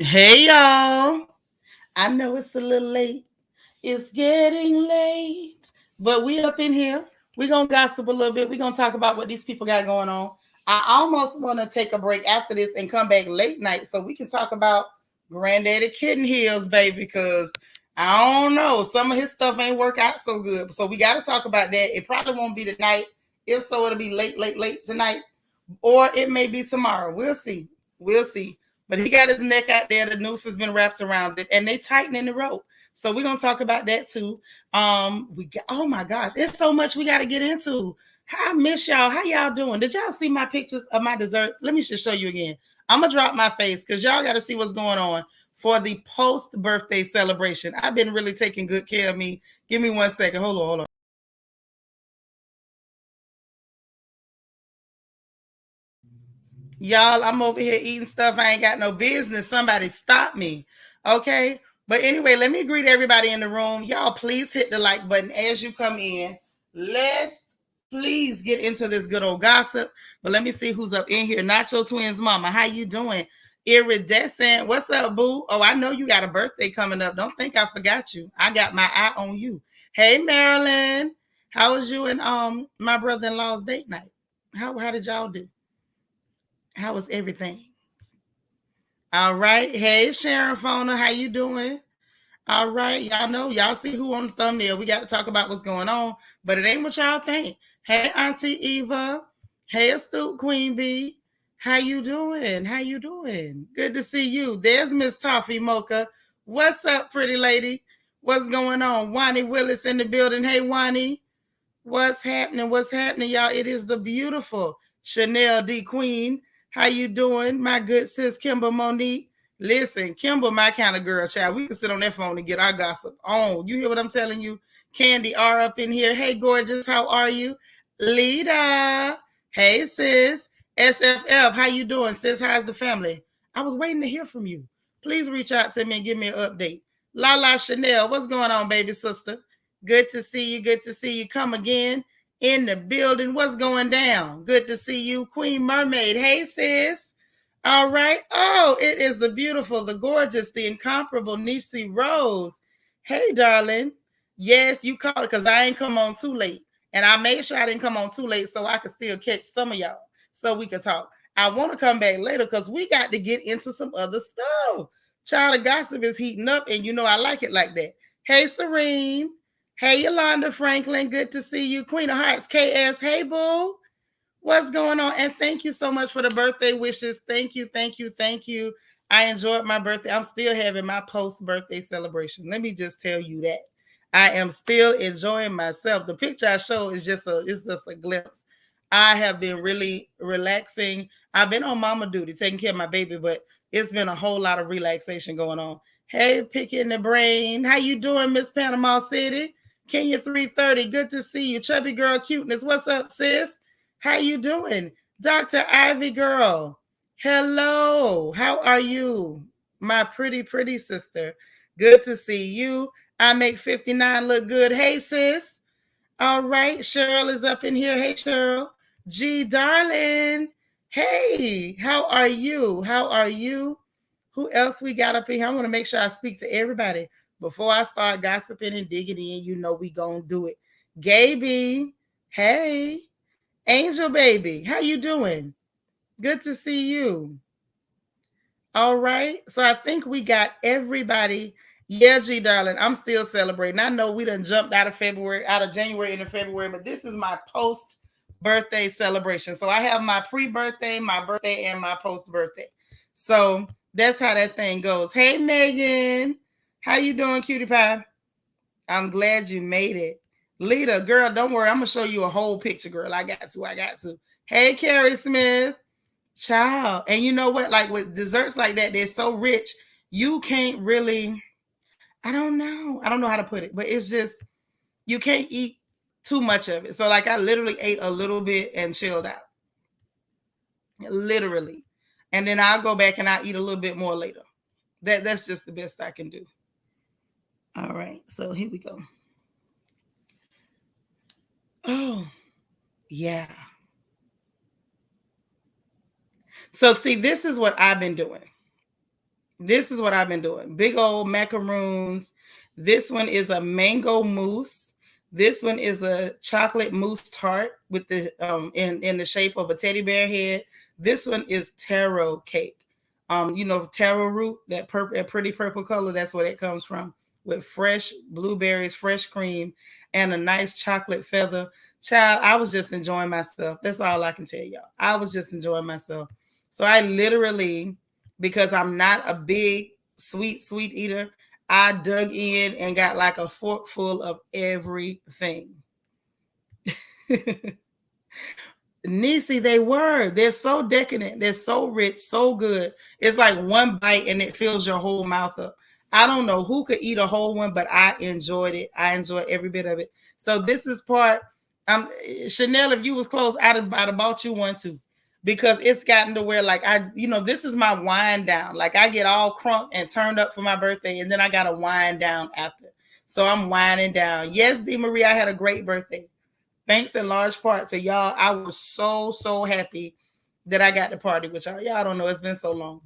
Hey y'all. I know it's a little late. It's getting late. But we up in here. We're gonna gossip a little bit. We're gonna talk about what these people got going on. I almost want to take a break after this and come back late night so we can talk about Granddaddy Kitten Heels, baby, because I don't know. Some of his stuff ain't work out so good. So we gotta talk about that. It probably won't be tonight. If so, it'll be late tonight. Or it may be tomorrow. We'll see. We'll see. But he got his neck out there. The noose has been wrapped around it, and they tightening the rope. So we're gonna talk about that too. We got, oh my gosh, there's so much we got to get into. I miss y'all. How y'all doing? Did y'all see my pictures of my desserts? Let me just show you again. I'm gonna drop my face because y'all got to see what's going on for the post birthday celebration. I've been really taking good care of me. Give me 1 second. Hold on. Y'all, I'm over here eating stuff I ain't got no business. Somebody stop me. Okay. But anyway, let me greet everybody in the room. Y'all, please hit the like button as you come in. Let's please get into this good old gossip. But let me see who's up in here. Nacho Twins Mama, how you doing? Iridescent, what's up, boo? Oh, I know you got a birthday coming up. Don't think I forgot you. I got my eye on you. Hey, Marilyn, how was you and my brother-in-law's date night? How did y'all do? How was everything? All right. Hey, Sharon Fona, how you doing? All right. Y'all know, y'all see who on the thumbnail. We got to talk about what's going on, but it ain't what y'all think. Hey, Auntie Eva. Hey, Astute Queen Bee. How you doing? How you doing? Good to see you. There's Miss Toffee Mocha. What's up, pretty lady? What's going on? Wani Willis in the building. Hey, Wani. What's happening? What's happening, y'all? It is the beautiful Chanel D. Queen. How you doing, my good sis Kimber Monique? Listen, Kimber, my kind of girl, child. We can sit on that phone and get our gossip on. You hear what I'm telling you? Candy R up in here. Hey, gorgeous, how are you? Lita. Hey, sis. SFF, how you doing, sis? How's the family? I was waiting to hear from you. Please reach out to me and give me an update. Lala Chanel, what's going on, baby sister? Good to see you. Good to see you. Come again in the building. What's going down? Good to see you, Queen Mermaid. Hey, sis. All right. Oh, it is the beautiful, the gorgeous, the incomparable Nisi Rose. Hey, darling. Yes, you called because I ain't come on too late. And I made sure I didn't come on too late so I could still catch some of y'all so we could talk. I want to come back later because we got to get into some other stuff. Child of gossip is heating up, and you know I like it like that. Hey, Serene. Hey, Yolanda Franklin. Good to see you. Queen of Hearts, KS. Hey, boo. What's going on? And thank you so much for the birthday wishes. Thank you, thank you, thank you. I enjoyed my birthday. I'm still having my post-birthday celebration. Let me just tell you that. I am still enjoying myself. The picture I show is it's just a glimpse. I have been really relaxing. I've been on mama duty, taking care of my baby, but it's been a whole lot of relaxation going on. Hey, Picking the Brain. How you doing, Miss Panama City? Kenya 330. Good to see you. Chubby Girl Cuteness. What's up, sis? How you doing? Dr. Ivy Girl. Hello. How are you? My pretty sister. Good to see you. I make 59 look good. Hey, sis. All right. Cheryl is up in here. Hey, Cheryl. G, darling. Hey, how are you? How are you? Who else we got up in here? I want to make sure I speak to everybody before I start gossiping and digging in. You know we gonna do it. Gaby, hey. Angel baby, how you doing? Good to see you. All right. So I think we got everybody. Yeah, G darling, I'm still celebrating. I know we done jumped out of January into February, but this is my post birthday celebration. So I have my pre-birthday, my birthday, and my post-birthday. So that's how that thing goes. Hey Megan, how you doing, cutie pie? I'm glad you made it. Lita, girl, don't worry. I'm going to show you a whole picture, girl. I got to. Hey, Carrie Smith. Child. And you know what? Like with desserts like that, they're so rich. You can't really, I don't know. I don't know how to put it, but it's just, you can't eat too much of it. So like I literally ate a little bit and chilled out. Literally. And then I'll go back and I'll eat a little bit more later. That's just the best I can do. All right. So here we go. Oh, yeah. So see, this is what I've been doing. This is what I've been doing. Big old macaroons. This one is a mango mousse. This one is a chocolate mousse tart with the in the shape of a teddy bear head. This one is taro cake. Taro root, that pretty purple color. That's where it comes from. With fresh blueberries, fresh cream, and a nice chocolate feather. Child, I was just enjoying myself. That's all I can tell y'all. I was just enjoying myself. So I literally, because I'm not a big sweet eater, I dug in and got like a fork full of everything. Nisi, they're so decadent, they're so rich, so good. It's like one bite and it fills your whole mouth up. I don't know who could eat a whole one, but I enjoyed it. I enjoyed every bit of it. So this is part. Chanel, if you was close, I'd have bought you one too, because it's gotten to where like this is my wind down. Like I get all crunk and turned up for my birthday, and then I got to wind down after. So I'm winding down. Yes, D Marie, I had a great birthday. Thanks in large part to y'all. I was so happy that I got to party with y'all. Y'all don't know, it's been so long.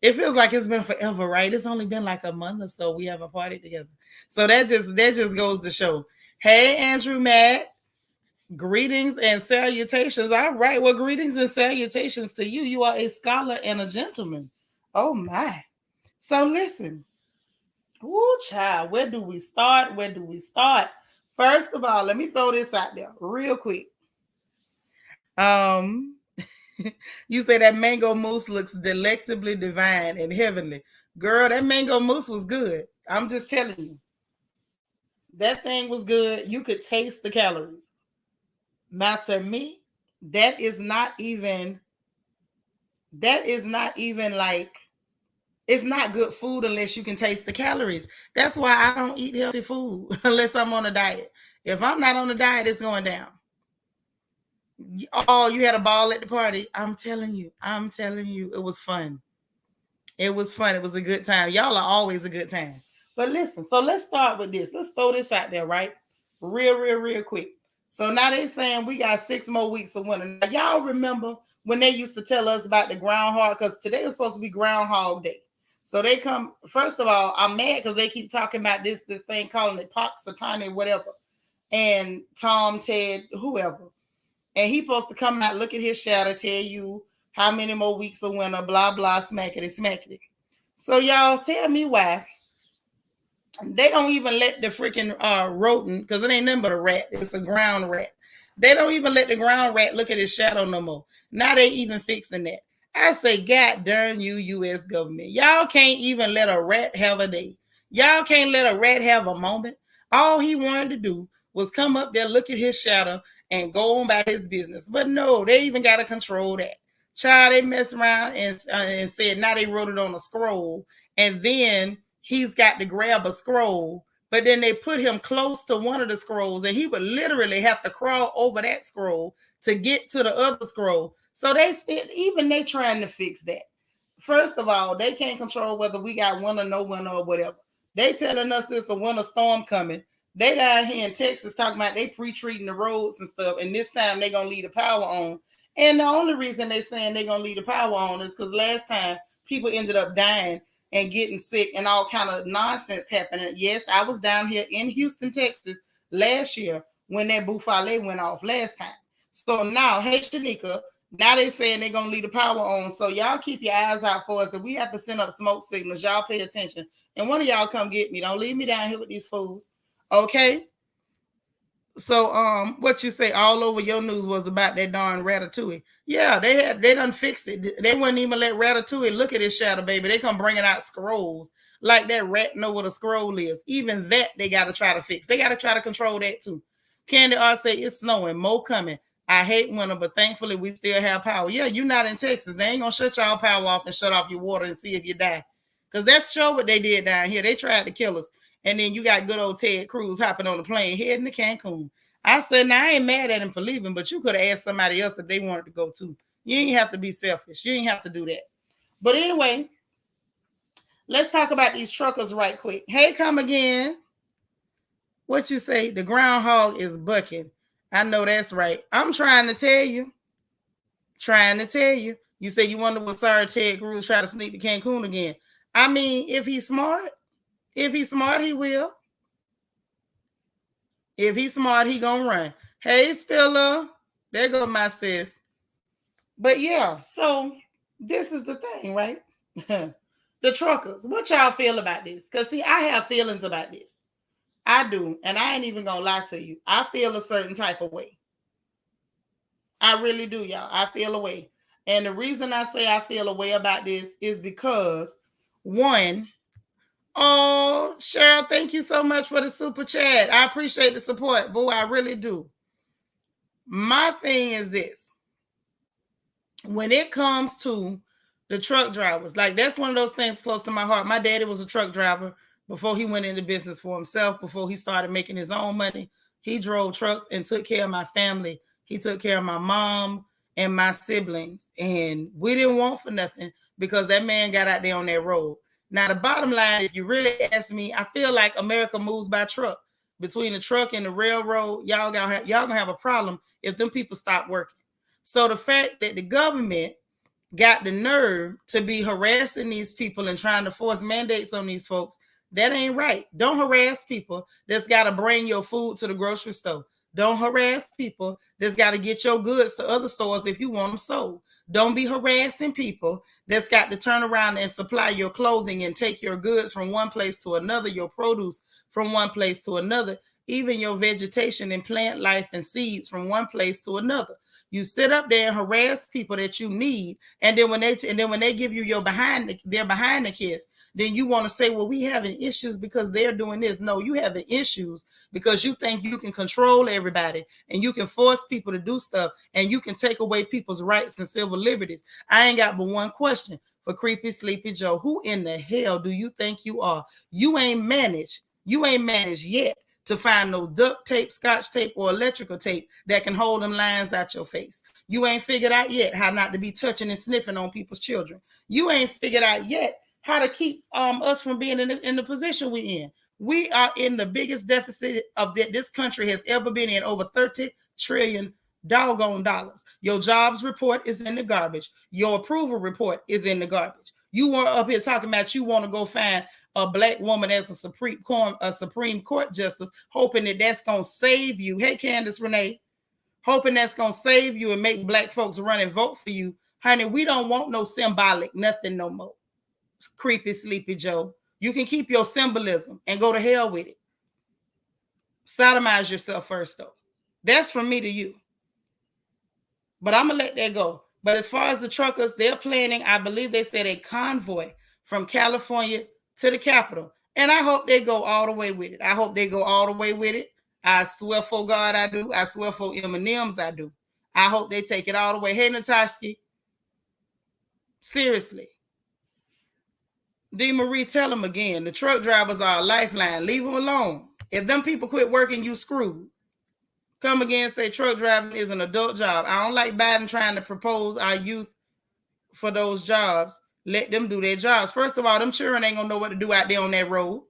It feels like it's been forever, right? It's only been like a month or so we haven't partied together. So that just goes to show. Hey, Andrew Matt. Greetings and salutations. All right. Well, greetings and salutations to you. You are a scholar and a gentleman. Oh my. So listen. Woo, child. Where do we start? Where do we start? First of all, let me throw this out there real quick. Um, you say that mango mousse looks delectably divine and heavenly. Girl, that mango mousse was good. I'm just telling you. That thing was good. You could taste the calories. Now to me, that is not even like, it's not good food unless you can taste the calories. That's why I don't eat healthy food unless I'm on a diet. If I'm not on a diet, it's going down. Oh, you had a ball at the party. I'm telling you, it was fun. It was fun. It was a good time. Y'all are always a good time. But listen, so let's start with this. Let's throw this out there, right? Real quick. So now they're saying we got 6 more weeks of winter. Now, y'all remember when they used to tell us about the groundhog? Because today was supposed to be Groundhog Day. So they come, first of all, I'm mad because they keep talking about this thing, calling it Pox, Satani, whatever. And Tom, Ted, whoever. And he supposed to come out, look at his shadow, tell you how many more weeks of winter, blah, blah, smackety. So y'all tell me why they don't even let the freaking rodent, because it ain't nothing but a rat. It's a ground rat. They don't even let the ground rat look at his shadow no more. Now they even fixing that. I say, God darn you, U.S. government. Y'all can't even let a rat have a day. Y'all can't let a rat have a moment. All he wanted to do was come up there, look at his shadow, and go on about his business. But no, they even got to control that. Child, they mess around and said now they wrote it on a scroll. And then he's got to grab a scroll, but then they put him close to one of the scrolls and he would literally have to crawl over that scroll to get to the other scroll. So they trying to fix that. First of all, they can't control whether we got winter, no winter, or whatever. They telling us it's a winter storm coming. They down here in Texas talking about they pre-treating the roads and stuff, and this time they gonna leave the power on. And the only reason they saying they gonna leave the power on is because last time people ended up dying and getting sick and all kind of nonsense happening. Yes, I was down here in Houston, Texas last year when that Bufale went off last time. So now, hey, Shanika, now they saying they're going to leave the power on. So y'all keep your eyes out for us. If we have to send up smoke signals, y'all pay attention. And one of y'all come get me. Don't leave me down here with these fools. Okay? So what you say all over your news was about that darn Ratatouille. Yeah, they done fixed it. They wouldn't even let Ratatouille look at his shadow, baby. They come bringing out scrolls like that rat know what a scroll is. Even that they got to try to fix. They got to try to control that too. Candy R say it's snowing, more coming. I hate winter, but thankfully we still have power. Yeah, you're not in Texas. They ain't gonna shut y'all power off and shut off your water and see if you die. Because that's sure what they did down here. They tried to kill us. And then you got good old Ted Cruz hopping on the plane heading to Cancun. I said, now I ain't mad at him for leaving, but you could have asked somebody else if they wanted to go too. You ain't have to be selfish. You ain't have to do that. But anyway, let's talk about these truckers right quick. Hey, come again. What you say? The groundhog is bucking. I know that's right. I'm trying to tell you. You say you wonder what sorry Ted Cruz tried to sneak to Cancun again. I mean, if he's smart, he will. If he's smart, he gonna run. Hey, Spiller. There go my sis. But yeah, so this is the thing, right? The truckers. What y'all feel about this? Because see, I have feelings about this. I do. And I ain't even gonna lie to you. I feel a certain type of way. I really do, y'all. I feel a way. And the reason I say I feel a way about this is because one, oh, Cheryl, thank you so much for the super chat. I appreciate the support. Boo, I really do. My thing is this. When it comes to the truck drivers, like that's one of those things close to my heart. My daddy was a truck driver before he went into business for himself, before he started making his own money. He drove trucks and took care of my family. He took care of my mom and my siblings. And we didn't want for nothing because that man got out there on that road. Now, the bottom line, if you really ask me, I feel like America moves by truck. Between the truck and the railroad, y'all gonna have a problem if them people stop working. So the fact that the government got the nerve to be harassing these people and trying to force mandates on these folks, that ain't right. Don't harass people that's got to bring your food to the grocery store. Don't harass people that's got to get your goods to other stores if you want them sold. Don't be harassing people that's got to turn around and supply your clothing and take your goods from one place to another, your produce from one place to another, even your vegetation and plant life and seeds from one place to another. You sit up there and harass people that you need, and then when they give you your their behind the kiss, then you want to say, well, we having issues because they're doing this. No, you having issues because you think you can control everybody and you can force people to do stuff and you can take away people's rights and civil liberties. I ain't got but one question for Creepy Sleepy Joe. Who in the hell do you think you are? You ain't managed yet to find no duct tape, scotch tape, or electrical tape that can hold them lines out your face. You ain't figured out yet how not to be touching and sniffing on people's children. You ain't figured out yet how to keep us from being in the position we're in. We are in the biggest deficit of that this country has ever been in, over 30 trillion doggone dollars. Your jobs report is in the garbage. Your approval report is in the garbage. You weren't up here talking about you want to go find a black woman as a Supreme Court justice, hoping that that's going to save you. Hey, Candace Renee, hoping that's going to save you and make black folks run and vote for you. Honey, we don't want no symbolic nothing no more. It's Creepy Sleepy Joe. You can keep your symbolism and go to hell with it. Sodomize yourself first, though. That's from me to you. But I'm going to let that go. But as far as the truckers, they're planning, I believe they said, a convoy from California to the Capitol. And I hope they go all the way with it. I hope they go all the way with it. I swear for God I do. I swear for M&M's I do. I hope they take it all the way. Hey, Natasha. Seriously. D. Marie, tell them again. The truck drivers are a lifeline. Leave them alone. If them people quit working, you screwed. Come again, say truck driving is an adult job. I don't like Biden trying to propose our youth for those jobs. Let them do their jobs. First of all, them children ain't gonna know what to do out there on that road.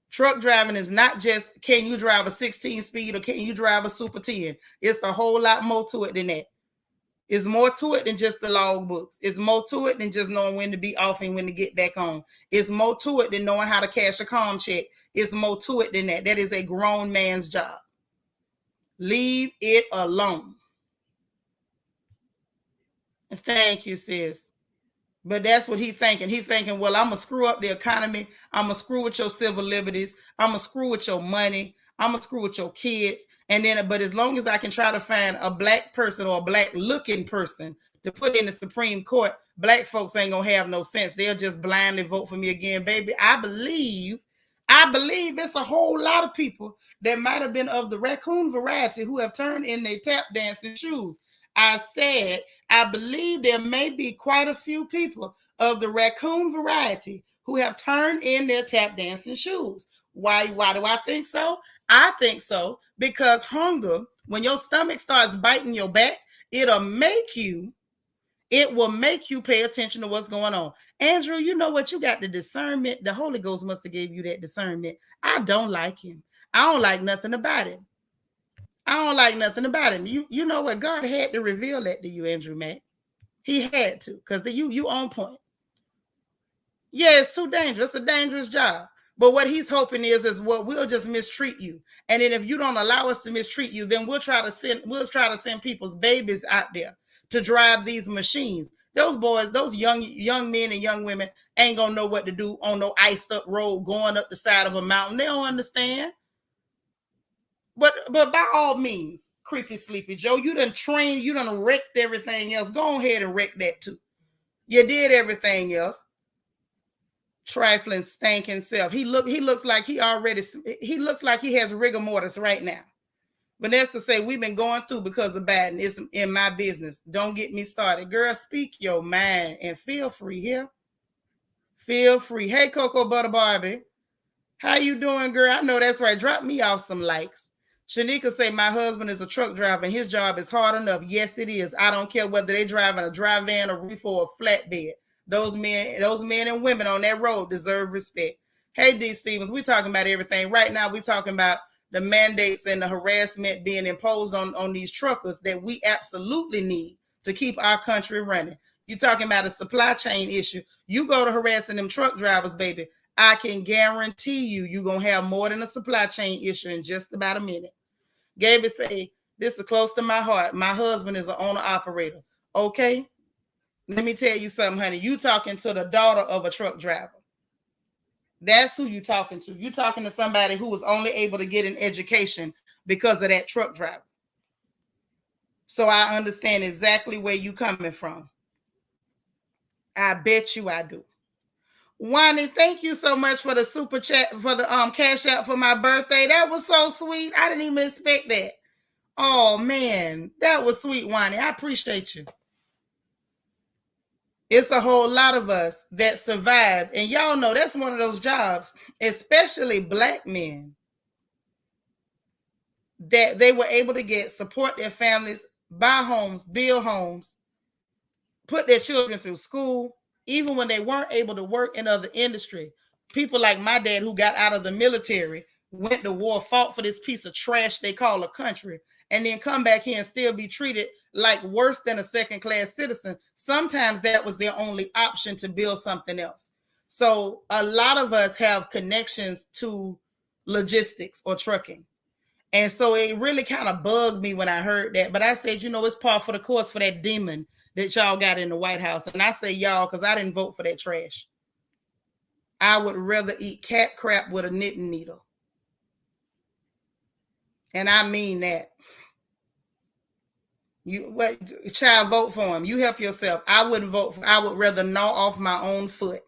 Truck driving is not just can you drive a 16 speed or can you drive a Super 10. It's a whole lot more to it than that. It's more to it than just the log books. It's more to it than just knowing when to be off and when to get back on. It's more to it than knowing how to cash a com check. It's more to it than that. That is a grown man's job. Leave it alone. Thank you, sis. But that's what he's thinking. He's thinking, well, I'm going to screw up the economy. I'm going to screw with your civil liberties. I'm going to screw with your money. I'm going to screw with your kids. And then, but as long as I can try to find a black person or a black looking person to put in the Supreme Court, black folks ain't going to have no sense. They'll just blindly vote for me again, baby. I believe it's a whole lot of people that might have been of the raccoon variety who have turned in their tap dancing shoes. I said, I believe there may be quite a few people of the raccoon variety who have turned in their tap dancing shoes. Why do I think so? I think so because hunger, when your stomach starts biting your back, it will make you pay attention to what's going on. Andrew, you know what? You got the discernment. The Holy Ghost must have gave you that discernment. I don't like him. I don't like nothing about him. You know what? God had to reveal that to you, Andrew Mack. He had to, because you on point. Yeah, it's too dangerous. It's a dangerous job. But what he's hoping is what we'll just mistreat you. And then if you don't allow us to mistreat you, then we'll try to send people's babies out there to drive these machines. Those boys, those young men and young women ain't gonna know what to do on no iced up road going up the side of a mountain. They don't understand. But by all means, creepy sleepy Joe, you done wrecked everything else. Go ahead and wreck that too. You did everything else. Trifling, stinking self. He looks like he has rigor mortis right now. Vanessa say we've been going through because of Biden. It's in my business. Don't get me started. Girl, speak your mind and feel free here. Feel free. Hey, Cocoa Butter Barbie. How you doing, girl? I know that's right. Drop me off some likes. Shanika say my husband is a truck driver and his job is hard enough. Yes, it is. I don't care whether they driving a dry van, a reefer, or a flatbed. Those men and women on that road deserve respect. Hey, D. Stevens, we talking about everything. Right now, we talking about the mandates and the harassment being imposed on these truckers that we absolutely need to keep our country running. You talking about a supply chain issue. You go to harassing them truck drivers, baby. I can guarantee you're going to have more than a supply chain issue in just about a minute. Gaby say, this is close to my heart. My husband is an owner-operator. Okay? Let me tell you something, honey. You talking to the daughter of a truck driver. That's who you talking to. You talking to somebody who was only able to get an education because of that truck driver. So I understand exactly where you coming from. I bet you I do. Wani, thank you so much for the super chat, for the cash out for my birthday. That was so sweet. I didn't even expect that. Oh man, that was sweet, Wani. I appreciate you. It's a whole lot of us that survived. And y'all know that's one of those jobs, especially Black men, that they were able to support their families, buy homes, build homes, put their children through school, even when they weren't able to work in other industry. People like my dad, who got out of the military, went to war, fought for this piece of trash they call a country, and then come back here and still be treated like worse than a second-class citizen. Sometimes that was their only option to build something else. So a lot of us have connections to logistics or trucking. And so it really kind of bugged me when I heard that. But I said, it's par for the course for that demon that y'all got in the White House. And I say y'all because I didn't vote for that trash. I would rather eat cat crap with a knitting needle. And I mean that. Child, vote for him. You help yourself. I wouldn't vote for. I would rather gnaw off my own foot.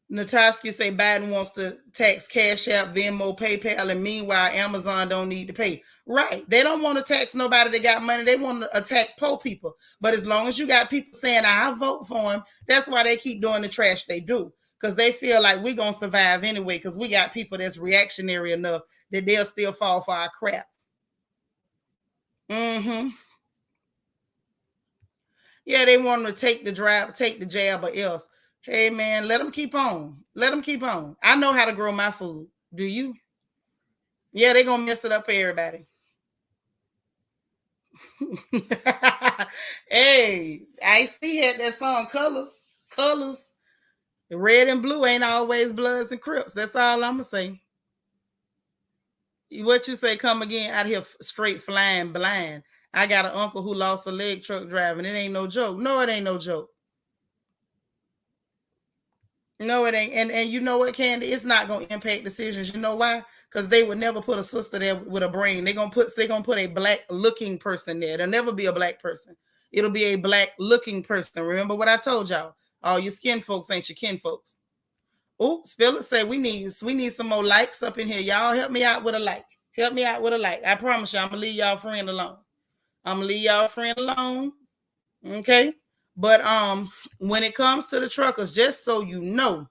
Natasha say Biden wants to tax Cash App, Venmo, PayPal, and meanwhile Amazon don't need to pay. Right. They don't want to tax nobody that got money. They want to attack poor people. But as long as you got people saying, I vote for him, that's why they keep doing the trash they do. Because they feel like we're going to survive anyway because we got people that's reactionary enough that they'll still fall for our crap. Mm-hmm. Yeah, they want to take the jab or else. Hey, man, let them keep on. Let them keep on. I know how to grow my food. Do you? Yeah, they're going to mess it up for everybody. Hey, Ice-T had that song, Colors. Colors. Red and blue ain't always Bloods and Crips. That's all I'm going to say. What you say, come again, out here straight flying blind. I got an uncle who lost a leg truck driving. It ain't no joke. No, it ain't no joke. No, it ain't. And you know what, Candy? It's not gonna impact decisions. You know why? Because they would never put a sister there with a brain. They're gonna put a black looking person there. There'll never be a black person. It'll be a black looking person. Remember what I told y'all? All your skin folks ain't your kin folks. Oh, Spiller said we need some more likes up in here. Y'all help me out with a like. Help me out with a like. I promise you, I'm gonna leave y'all friend alone. Okay. But when it comes to the truckers, just so you know,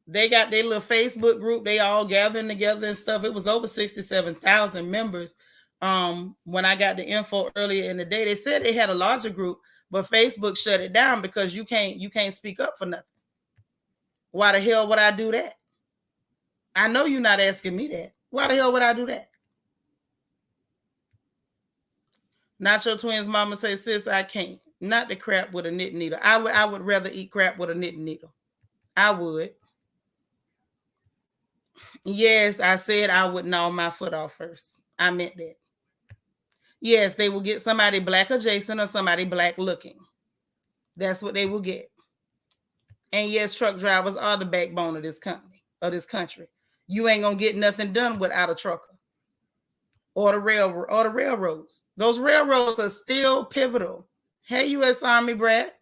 they got their little Facebook group. They all gathering together and stuff. It was over 67,000 members. When I got the info earlier in the day, they said they had a larger group, but Facebook shut it down because you can't speak up for nothing. Why the hell would I do that? I know you're not asking me that. Why the hell would I do that? Nacho Twins mama say, sis, I can't. Not the crap with a knitting needle. I would rather eat crap with a knitting needle. I would. Yes, I said I would gnaw my foot off first. I meant that. Yes, they will get somebody black adjacent or somebody black looking. That's what they will get. And yes, truck drivers are the backbone of this company, of this country. You ain't gonna get nothing done without a trucker or the railroads. Those railroads are still pivotal. Hey, U.S. Army brat.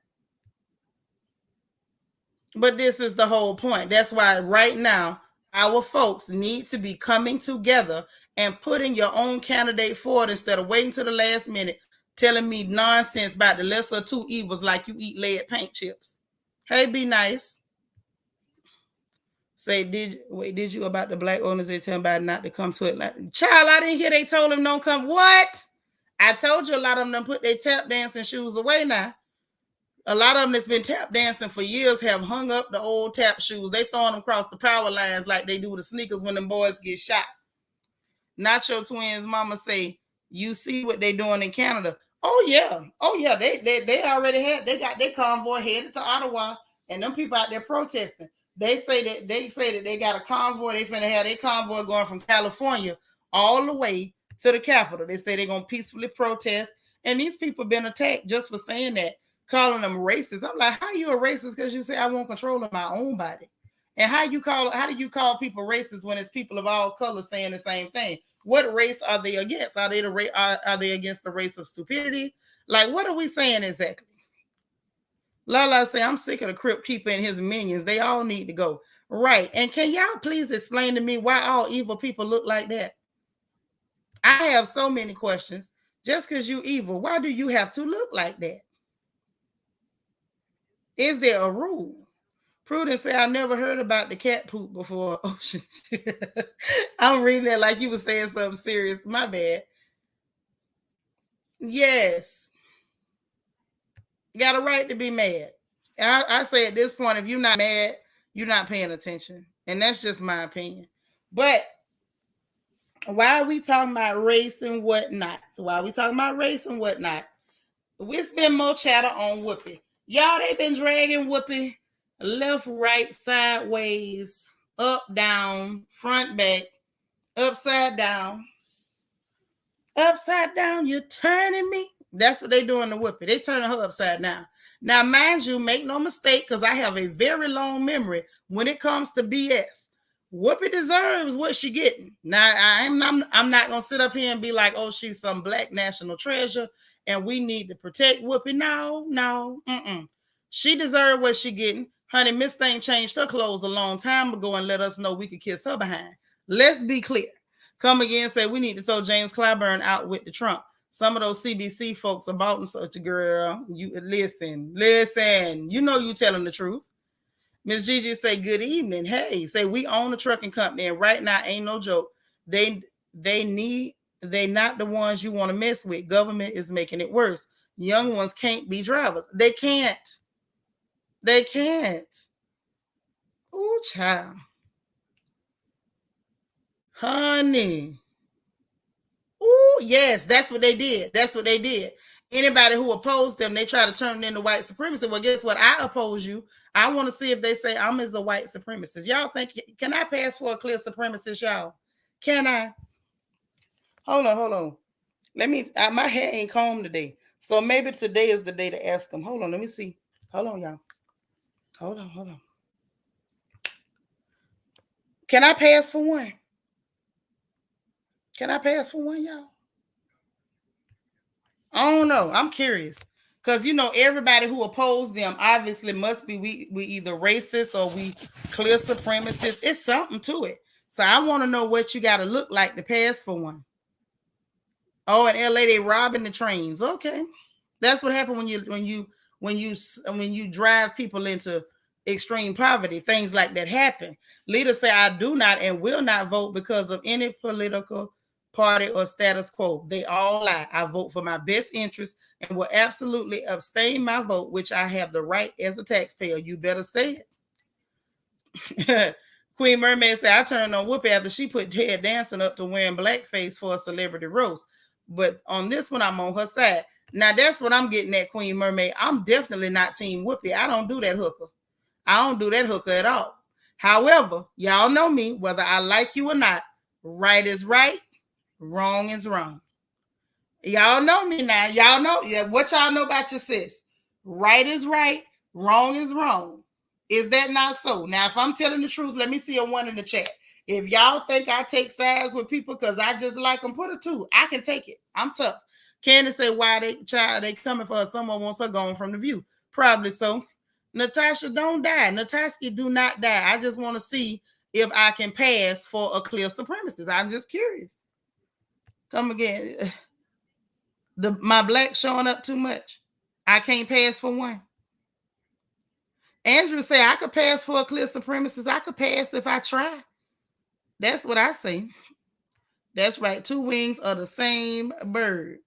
But this is the whole point. That's why right now our folks need to be coming together and putting your own candidate forward instead of waiting to the last minute telling me nonsense about the lesser of two evils like you eat lead paint chips. Hey, be nice. Say, did you about the black owners they tell about not to come to it? Like, child, I didn't hear they told them don't come. What? I told you a lot of them put their tap dancing shoes away now. A lot of them that's been tap dancing for years have hung up the old tap shoes. They throwing them across the power lines like they do the sneakers when them boys get shot. Nacho Twins mama say, you see what they doing in Canada. Oh yeah. They already they got their convoy headed to Ottawa and them people out there protesting. They say that they got a convoy. They finna have their convoy going from California all the way to the Capitol. They say they're gonna peacefully protest. And these people been attacked just for saying that, calling them racist. I'm like, how you a racist because you say I want control of my own body? And how do you call people racist when it's people of all colors saying the same thing? What race are they against? Are they against the race of stupidity? Like, what are we saying exactly? Lala say, I'm sick of the Crip Keeper and his minions. They all need to go. Right. And can y'all please explain to me why all evil people look like that? I have so many questions. Just because you evil, why do you have to look like that? Is there a rule? Prudence say, I've never heard about the cat poop before. Oh, shit. I'm reading that like you were saying something serious. My bad. Yes. You got a right to be mad. I say at this point, if you're not mad, you're not paying attention. And that's just my opinion. But why are we talking about race and whatnot? So why are we talking about race and whatnot? We spend more chatter on Whoopi. Y'all, they've been dragging Whoopi left, right, sideways, up, down, front, back, upside down. Upside down, you're turning me. That's what they doing to Whoopi. They turning her upside down. Now, mind you, make no mistake, because I have a very long memory when it comes to BS. Whoopi deserves what she getting. Now, I'm not gonna sit up here and be like, oh, she's some black national treasure, and we need to protect Whoopi. No. She deserved what she getting. Honey, Miss Thing changed her clothes a long time ago and let us know we could kiss her behind. Let's be clear. Come again and say we need to throw James Clyburn out with the Trump. Some of those CBC folks are bought such a girl. You listen. You know you telling the truth. Miss Gigi say good evening. Hey, say we own a trucking company and right now ain't no joke. They not the ones you want to mess with. Government is making it worse. Young ones can't be drivers. They can't. Oh, child. Honey. Oh, yes, that's what they did. Anybody who opposed them, they try to turn it into white supremacy. Well, guess what? I oppose you. I want to see if they say I'm as a white supremacist. Y'all think, can I pass for a clear supremacist, y'all? Can I? Hold on. Let me, my hair ain't combed today. So maybe today is the day to ask them. Hold on, let me see. Hold on, y'all. Hold on. Can I pass for one? Y'all? I don't know. I'm curious. Because, everybody who opposed them obviously must be we either racist or we clear supremacists. It's something to it. So I want to know what you got to look like to pass for one. Oh, in LA, they robbing the trains. Okay. That's what happened when you drive people into extreme poverty. Things like that happen. Leaders say, I do not and will not vote because of any political party or status quo. They all lie. I vote for my best interest and will absolutely abstain my vote, which I have the right as a taxpayer. You better say it. Queen Mermaid said, I turned on Whoopi after she put Ted dancing up to wearing blackface for a celebrity roast. But on this one, I'm on her side. Now that's what I'm getting at, Queen Mermaid. I'm definitely not Team Whoopi. I don't do that hooker. I don't do that hooker at all. However, y'all know me, whether I like you or not, right is right, wrong is wrong. Y'all know me now. Y'all know what y'all know about your sis. Right is right, wrong is wrong. Is that not so? Now, if I'm telling the truth, let me see a one in the chat. If y'all think I take sides with people because I just like them, put a two. I can take it. I'm tough. Candace say, why they coming for her? Someone wants her gone from the view. Probably so. Natasha, don't die. Natasha, do not die. I just want to see if I can pass for a clear supremacist. I'm just curious. Come again. My black showing up too much. I can't pass for one. Andrew say I could pass for a clear supremacist. I could pass if I try. That's what I say. That's right. Two wings of the same bird.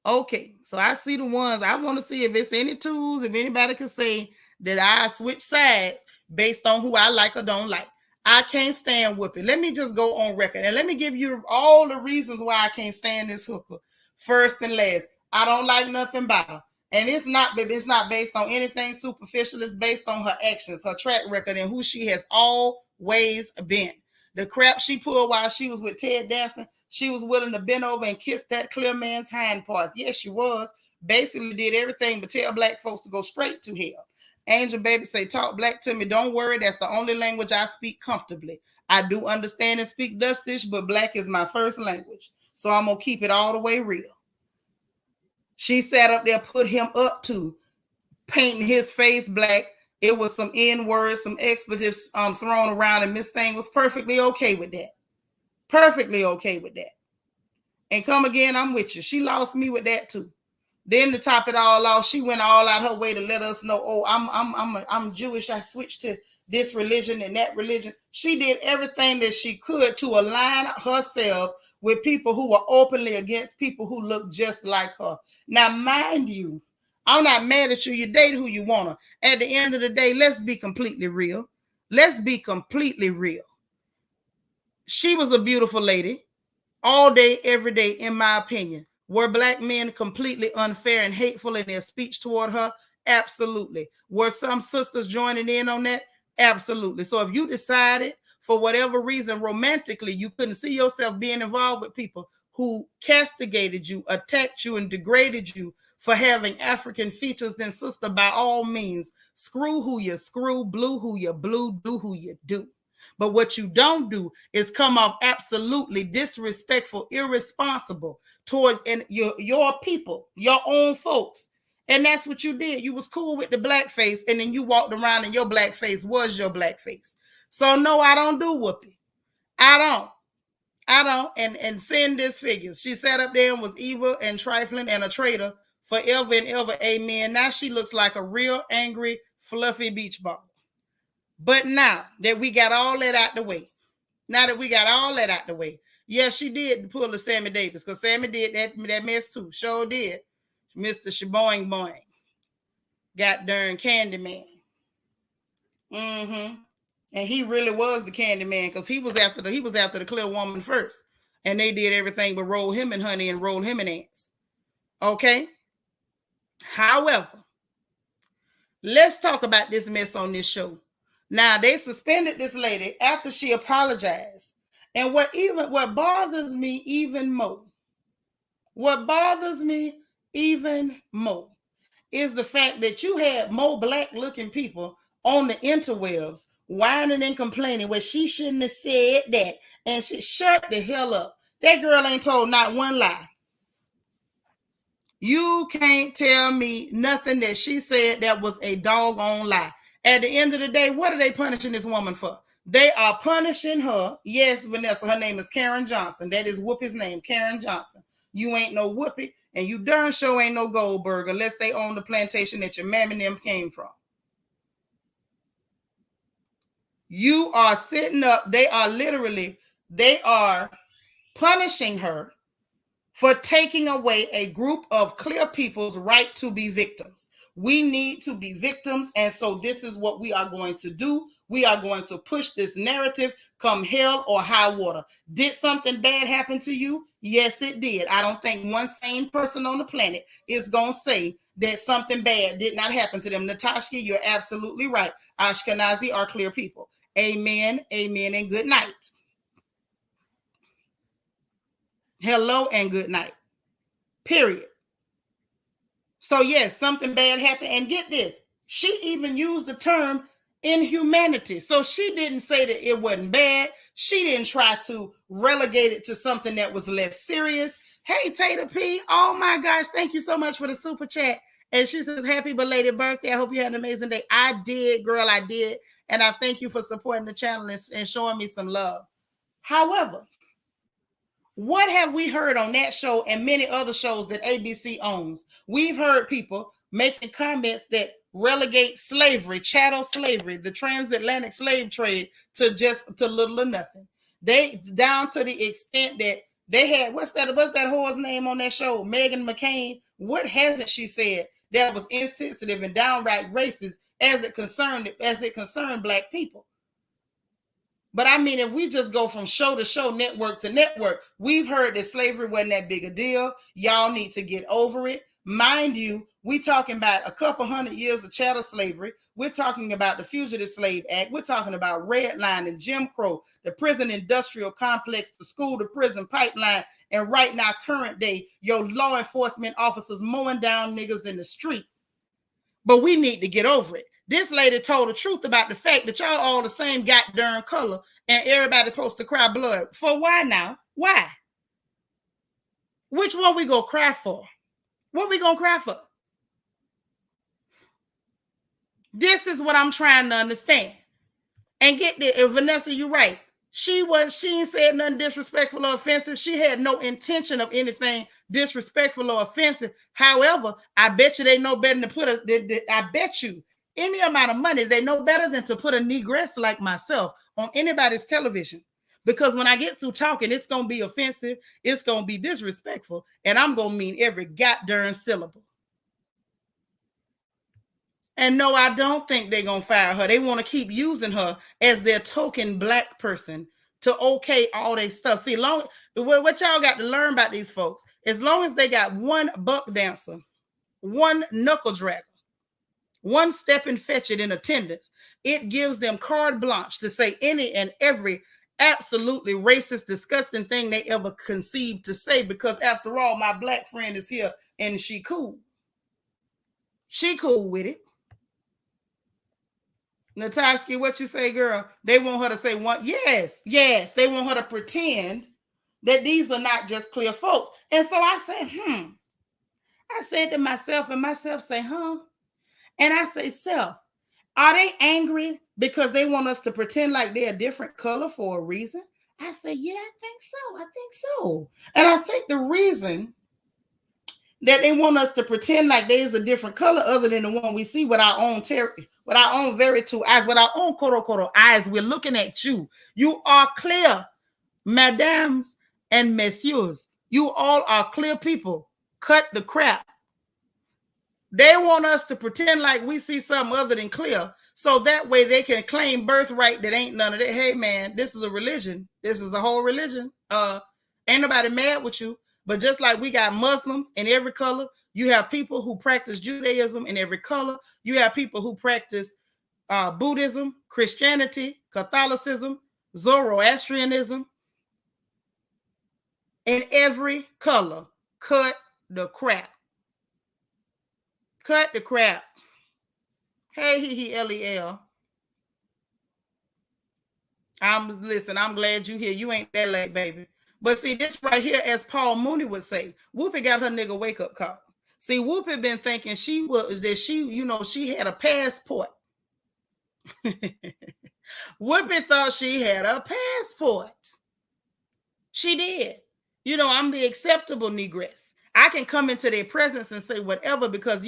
Okay, so I see the ones. I want to see if it's any tools, if anybody can say that I switch sides based on who I like or don't like. I can't stand Whoopi. Let me just go on record and let me give you all the reasons why I can't stand this hooker. First and last, I don't like nothing about her. And it's not based on anything superficial. It's based on her actions, her track record, and who she has always been. The crap she pulled while she was with Ted Danson, she was willing to bend over and kiss that clear man's hind parts. Yes, she was. Basically did everything but tell black folks to go straight to hell. Angel Baby say, talk black to me. Don't worry. That's the only language I speak comfortably. I do understand and speak Dustish, but black is my first language. So I'm going to keep it all the way real. She sat up there, put him up to painting his face black. It was some N-words, some expletives thrown around, and Miss Thing was perfectly okay with that. Perfectly okay with that. And come again, I'm with you. She lost me with that too. Then to top it all off, she went all out her way to let us know, oh, I'm Jewish. I switched to this religion and that religion. She did everything that she could to align herself with people who were openly against people who look just like her. Now, mind you, I'm not mad at you. You date who you want to. At the end of the day, let's be completely real. Let's be completely real. She was a beautiful lady all day, every day, in my opinion. Were black men completely unfair and hateful in their speech toward her? Absolutely. Were some sisters joining in on that? Absolutely. So if you decided for whatever reason romantically you couldn't see yourself being involved with people who castigated you, attacked you, and degraded you for having African features, then sister, by all means, screw who you screw, blue who you blue, do who you do. But what you don't do is come off absolutely disrespectful, irresponsible toward your people, your own folks. And that's what you did. You was cool with the blackface, and then you walked around and your blackface was your blackface. So no, I don't do Whoopi. I don't. And send this figures. She sat up there and was evil and trifling and a traitor forever and ever. Amen. Now she looks like a real angry, fluffy beach ball. But now that we got all that out the way, yeah, she did pull the Sammy Davis, because Sammy did that mess too. Sure did. Mr. Shaboing Boing. Got darn Candyman. Mm-hmm. And he really was the Candyman, because he was after the clear woman first. And they did everything but roll him in honey and roll him in ants. Okay? However, let's talk about this mess on this show. Now, they suspended this lady after she apologized. And what bothers me even more is the fact that you had more black-looking people on the interwebs whining and complaining, well, she shouldn't have said that. And she shut the hell up. That girl ain't told not one lie. You can't tell me nothing that she said that was a doggone lie. At the end of the day, what are they punishing this woman for? They are punishing her. Yes, Vanessa, her name is Karen Johnson. That is Whoopi's name, Karen Johnson. You ain't no Whoopi, and you darn sure ain't no Goldberg unless they own the plantation that your mammy and them came from. You are sitting up. They are punishing her for taking away a group of clear people's right to be victims. We need to be victims, and so this is what we are going to do. We are going to push this narrative come hell or high water. Did something bad happen to you? Yes, it did. I don't think one sane person on the planet is going to say that something bad did not happen to them. Natasha, you're absolutely right. Ashkenazi are clear people. Amen, amen, and good night. Hello and good night. Period. So yes, something bad happened. And get this, she even used the term inhumanity. So she didn't say that it wasn't bad. She didn't try to relegate it to something that was less serious. Hey, Tater P. Oh my gosh, thank you so much for the super chat. And she says, happy belated birthday. I hope you had an amazing day. I did, girl, I did. And I thank you for supporting the channel and showing me some love. However, what have we heard on that show and many other shows that ABC owns? We've heard people making comments that relegate slavery, chattel slavery, the transatlantic slave trade to little or nothing. They down to the extent that they had what's that whore's name on that show? Meghan McCain. What hasn't she said that was insensitive and downright racist as it concerned Black people? But I mean, if we just go from show to show, network to network, we've heard that slavery wasn't that big a deal. Y'all need to get over it. Mind you, we talking about a couple hundred years of chattel slavery. We're talking about the Fugitive Slave Act. We're talking about redlining and Jim Crow, the prison industrial complex, the school to prison pipeline, and right now, current day, your law enforcement officers mowing down niggas in the street. But we need to get over it. This lady told the truth about the fact that y'all all the same goddamn color and everybody's supposed to cry blood. For why now? Why? Which one we gonna cry for? What we gonna cry for? This is what I'm trying to understand. And get there, Vanessa, you're right. She ain't said nothing disrespectful or offensive. She had no intention of anything disrespectful or offensive. However, I bet you they know better than to put I bet you any amount of money, they know better than to put a negress like myself on anybody's television. Because when I get through talking, it's going to be offensive, it's going to be disrespectful, and I'm going to mean every goddamn syllable. And no, I don't think they're going to fire her. They want to keep using her as their token Black person to okay all their stuff. See, what y'all got to learn about these folks, as long as they got one buck dancer, one knuckle dragger, one step and fetch it in attendance, it gives them carte blanche to say any and every absolutely racist, disgusting thing they ever conceived to say, because after all, my Black friend is here and she cool. She cool with it. Natasha, what you say, girl? They want her to say one. Yes. They want her to pretend that these are not just clear folks. And so I said, I said to myself, and myself say, And I say, self, are they angry because they want us to pretend like they're a different color for a reason? I say, yeah, I think so. And I think the reason that they want us to pretend like there's a different color other than the one we see with our own with our own very two eyes, with our own koro eyes, we're looking at you. You are clear, madams and messieurs. You all are clear people. Cut the crap. They want us to pretend like we see something other than clear, so that way they can claim birthright that ain't none of that. Hey, man, this is a religion. This is a whole religion. Ain't nobody mad with you. But just like we got Muslims in every color, you have people who practice Judaism in every color. You have people who practice Buddhism, Christianity, Catholicism, Zoroastrianism in every color. Cut the crap. Cut the crap. Hey, Lel. I'm glad you here. You ain't that late, baby. But see, this right here, as Paul Mooney would say, Whoopi got her nigga wake up call. See, Whoopi been thinking she had a passport. Whoopi thought she had a passport. She did. I'm the acceptable negress. I can come into their presence and say whatever because,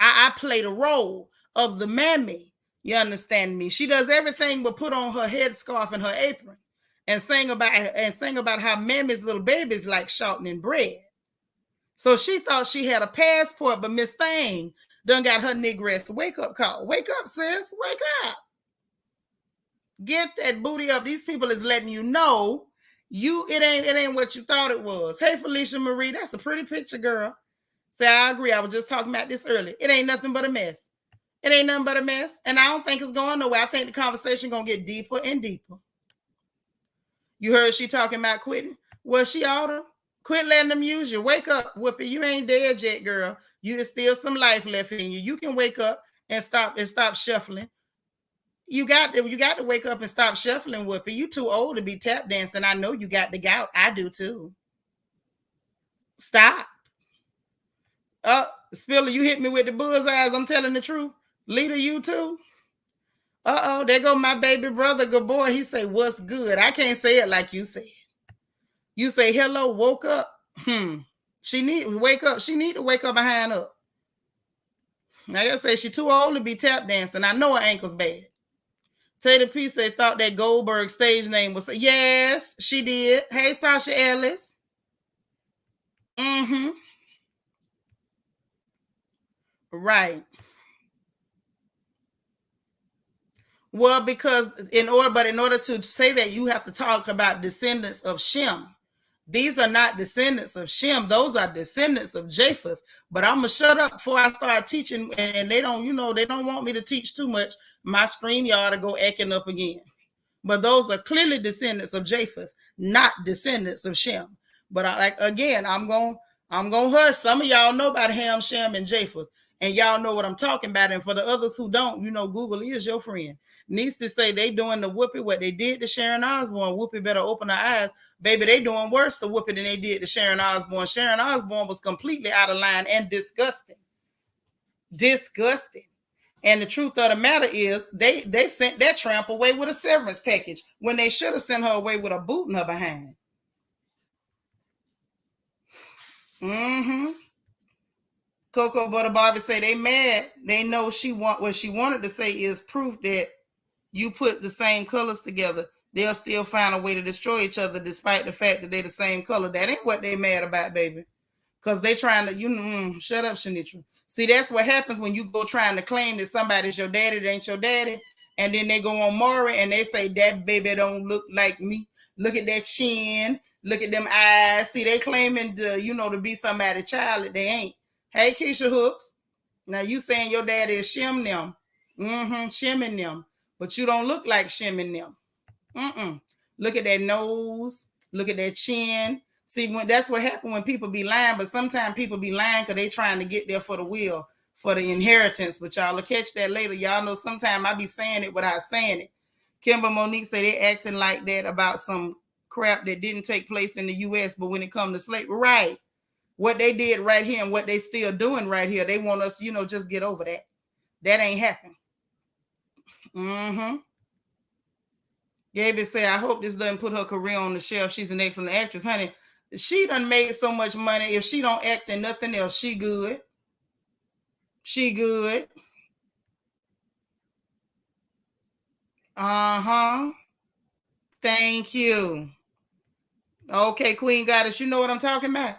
I play the role of the mammy. You understand me? She does everything but put on her headscarf and her apron and sing about how mammy's little babies like shortening bread. So she thought she had a passport, but Miss Thing done got her negress wake up call. Wake up, sis. Wake up. Get that booty up. These people is letting you know it ain't what you thought it was. Hey, Felicia Marie, that's a pretty picture, girl. Say, I agree. I was just talking about this earlier. It ain't nothing but a mess. It ain't nothing but a mess. And I don't think it's going nowhere. I think the conversation gonna get deeper and deeper. You heard she talking about quitting? Well, she ought to. Quit letting them use you. Wake up, Whoopi. You ain't dead yet, girl. You there's still some life left in you. You can wake up and stop shuffling. You got to wake up and stop shuffling, Whoopi. You too old to be tap dancing. I know you got the gout. I do too. Stop. Spiller, you hit me with the bullseyes. I'm telling the truth. Leader, you too. There go my baby brother. Good boy. He say, "What's good?" I can't say it like you say. You say, "Hello, woke up." She need to wake up. She need to wake up behind up. Like I say, she too old to be tap dancing. I know her ankle's bad. Tater P say thought that Goldberg stage name was. Yes, she did. Hey, Sasha Ellis. Right. Well, because in order to say that, you have to talk about descendants of Shem. These are not descendants of Shem. Those are descendants of Japheth. But I'm gonna shut up before I start teaching, and they don't, they don't want me to teach too much. My stream y'all to go acting up again. But those are clearly descendants of Japheth, not descendants of Shem. But I'm gonna hush. Some of y'all know about Ham, Shem, and Japheth, and y'all know what I'm talking about. And for the others who don't, Google is your friend. Needs to say they doing the Whoopi what they did to Sharon Osbourne. Whoopi better open her eyes, baby. They doing worse to Whoopi than they did to Sharon Osbourne. Sharon Osbourne was completely out of line and disgusting. Disgusting. And the truth of the matter is, they sent that tramp away with a severance package when they should have sent her away with a boot in her behind. Cocoa Butter Barbie say they mad. They know what she wanted to say is proof that you put the same colors together, they'll still find a way to destroy each other despite the fact that they're the same color. That ain't what they mad about, baby. Because they trying to, shut up, Seanitra. See, that's what happens when you go trying to claim that somebody's your daddy, that ain't your daddy. And then they go on Maury and they say, that baby don't look like me. Look at that chin. Look at them eyes. See, they claiming to be somebody's child that they ain't. Hey, Keisha Hooks. Now you saying your daddy is Shem them. Shem and them. But you don't look like Shem and them. Look at that nose. Look at that chin. See, that's what happened when people be lying. But sometimes people be lying because they trying to get there for the will, for the inheritance. But y'all will catch that later. Y'all know sometimes I be saying it without saying it. Kimber Monique say they acting like that about some crap that didn't take place in the U.S. But when it comes to slavery, right. What they did right here and what they still doing right here, they want us, just get over that. That ain't happened. Gaby say, I hope this doesn't put her career on the shelf. She's an excellent actress. Honey, she done made so much money. If she don't act in nothing else, she good. She good. Thank you. Okay, Queen Goddess, you know what I'm talking about?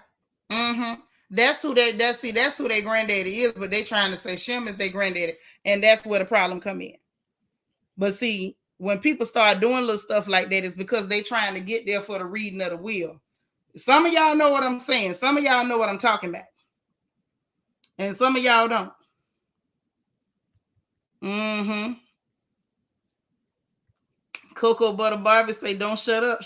That's who their granddaddy is, but they trying to say Shem is their granddaddy. And that's where the problem come in. But see, when people start doing little stuff like that, it's because they trying to get there for the reading of the will. Some of y'all know what I'm saying. Some of y'all know what I'm talking about. And some of y'all don't. Cocoa Butter Barbie say, don't shut up.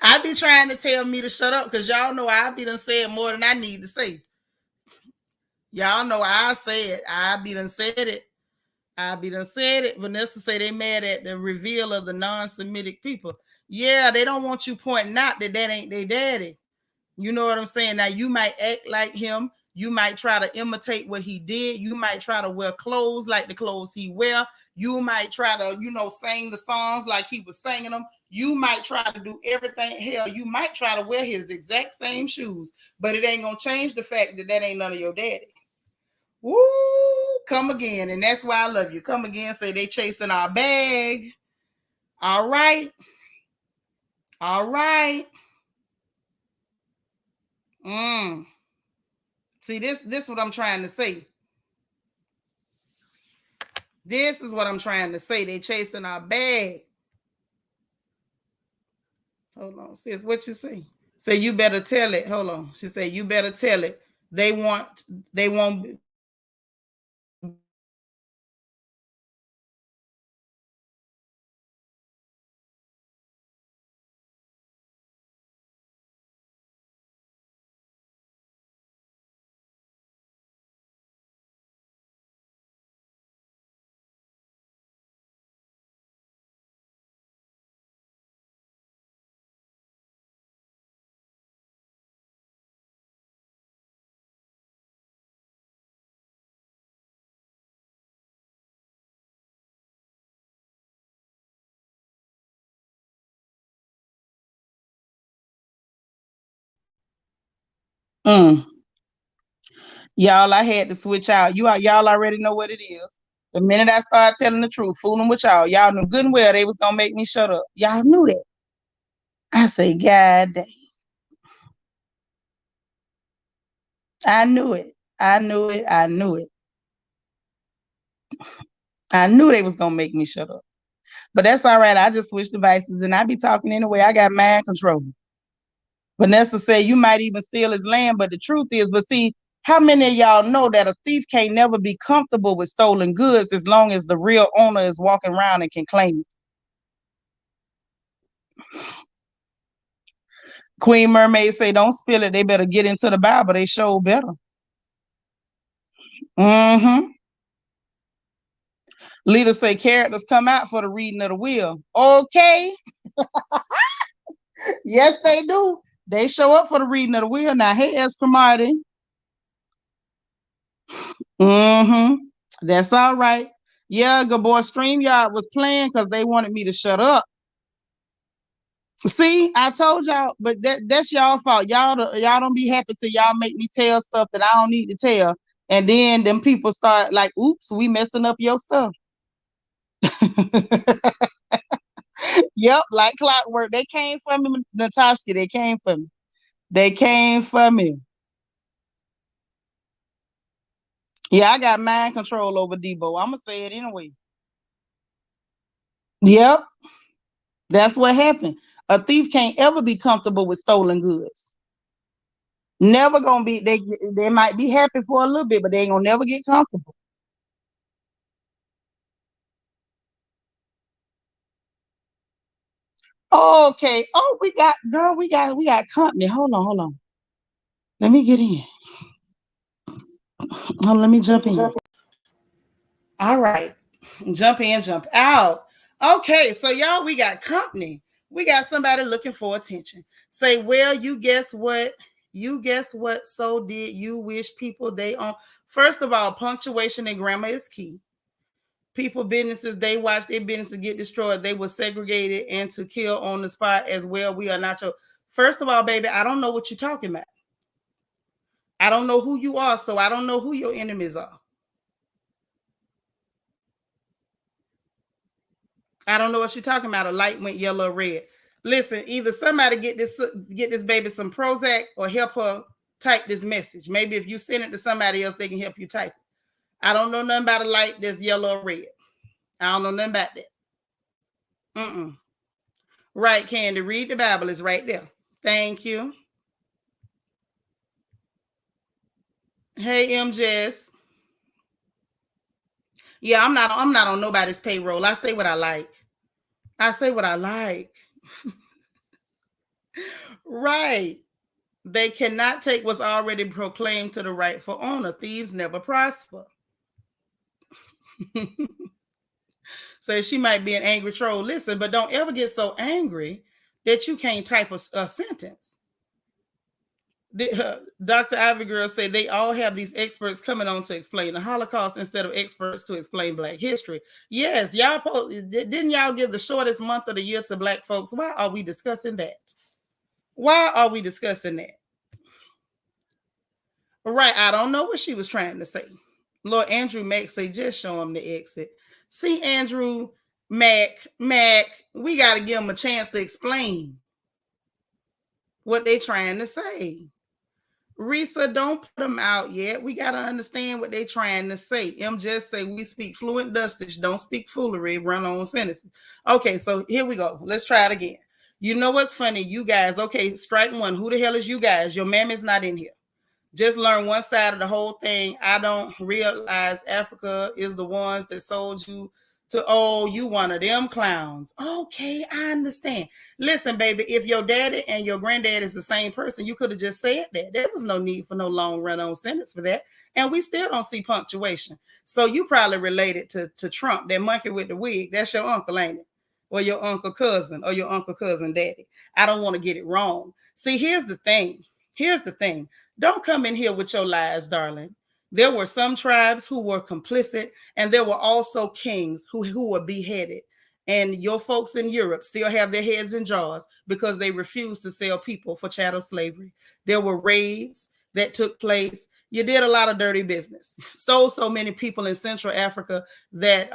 I be trying to tell me to shut up because y'all know I be done saying more than I need to say. Y'all know I say it. I be done said it. Vanessa say they mad at the reveal of the non-Semitic people. Yeah, they don't want you pointing out that ain't their daddy. You know what I'm saying? Now, you might act like him. You might try to imitate what he did. You might try to wear clothes like the clothes he wear. You might try to, sing the songs like he was singing them. You might try to do everything. Hell, you might try to wear his exact same shoes. But it ain't going to change the fact that ain't none of your daddy. Woo, come again. And that's why I love you. Come again, say they chasing our bag. All right. See, this what I'm trying to say. This is what I'm trying to say. They chasing our bag. Hold on, sis. What you say? Say you better tell it. Hold on. She said you better tell it. They won't. Mm. Y'all, I had to switch out. Y'all already know what it is. The minute I started telling the truth, fooling with y'all knew good and well they was gonna make me shut up. Y'all knew that. I say, God dang. I knew it. I knew it. I knew it. I knew they was gonna make me shut up. But that's all right. I just switched devices and I be talking anyway. I got mind control. Vanessa said you might even steal his land, but the truth is, but see, how many of y'all know that a thief can't never be comfortable with stolen goods as long as the real owner is walking around and can claim it? Queen Mermaid say, don't spill it. They better get into the Bible. They show better. Mm-hmm. Leaders say characters come out for the reading of the will. Okay. Yes, they do. They show up for the reading of the will. Now, hey, Escamati. Mm-hmm. That's all right. Yeah, good boy. StreamYard was playing because they wanted me to shut up. See, I told y'all, but that's y'all fault. Y'all don't be happy till y'all make me tell stuff that I don't need to tell. And then them people start like, oops, we messing up your stuff. Yep, like clockwork. They came for me, Natasha. They came for me. They came for me. Yeah, I got mind control over Debo. I'ma say it anyway. Yep, that's what happened. A thief can't ever be comfortable with stolen goods. Never gonna be. They might be happy for a little bit, but they ain't gonna never get comfortable. Okay. Oh, we got girl. We got company. Hold on. Let me get in. Let me jump in. All right. Jump in, jump out. Okay, so y'all, we got company. We got somebody looking for attention. Say, well, you guess what? You guess what? So did you wish people they on. First of all, punctuation and grammar is key. People, businesses, they watch their businesses get destroyed. They were segregated and to kill on the spot as well. We are not your. First of all, baby, I don't know what you're talking about. I don't know who you are, so I don't know who your enemies are. I don't know what you're talking about. A light went yellow or red. Listen, either somebody get this baby some Prozac or help her type this message. Maybe if you send it to somebody else, they can help you type it. I don't know nothing about a light that's yellow or red. I don't know nothing about that. Mm-mm. Right, Candy. Read the Bible. It's right there. Thank you. Hey, MJS. Yeah, I'm not on nobody's payroll. I say what I like. I say what I like. Right. They cannot take what's already proclaimed to the rightful owner. Thieves never prosper. So she might be an angry troll. Listen, but don't ever get so angry that you can't type a sentence. Dr. Ivy Girl said they all have these experts coming on to explain the Holocaust instead of experts to explain Black history. Yes, didn't y'all give the shortest month of the year to Black folks? Why are we discussing that? Why are we discussing that? Right, I don't know what she was trying to say. Lord Andrew Mack say just show him the exit. See, Andrew Mac, we got to give them a chance to explain what they trying to say. Risa, don't put them out yet. We got to understand what they trying to say. M just say we speak fluent dustage, don't speak foolery, run on sentences. Okay, so here we go. Let's try it again. You know what's funny? You guys, okay, strike one. Who the hell is you guys? Your mammy's not in here. Just learn one side of the whole thing. I don't realize Africa is the ones that sold you to, oh, you one of them clowns. Okay, I understand. Listen, baby, if your daddy and your granddad is the same person, you could have just said that. There was no need for no long run-on sentence for that. And we still don't see punctuation. So you probably related to Trump, that monkey with the wig. That's your uncle, ain't it? Or your uncle cousin or your uncle cousin daddy. I don't want to get it wrong. See, here's the thing. Here's the thing. Don't come in here with your lies, darling. There were some tribes who were complicit, and there were also kings who were beheaded. And your folks in Europe still have their heads in jars because they refused to sell people for chattel slavery. There were raids that took place. You did a lot of dirty business. Stole so many people in Central Africa that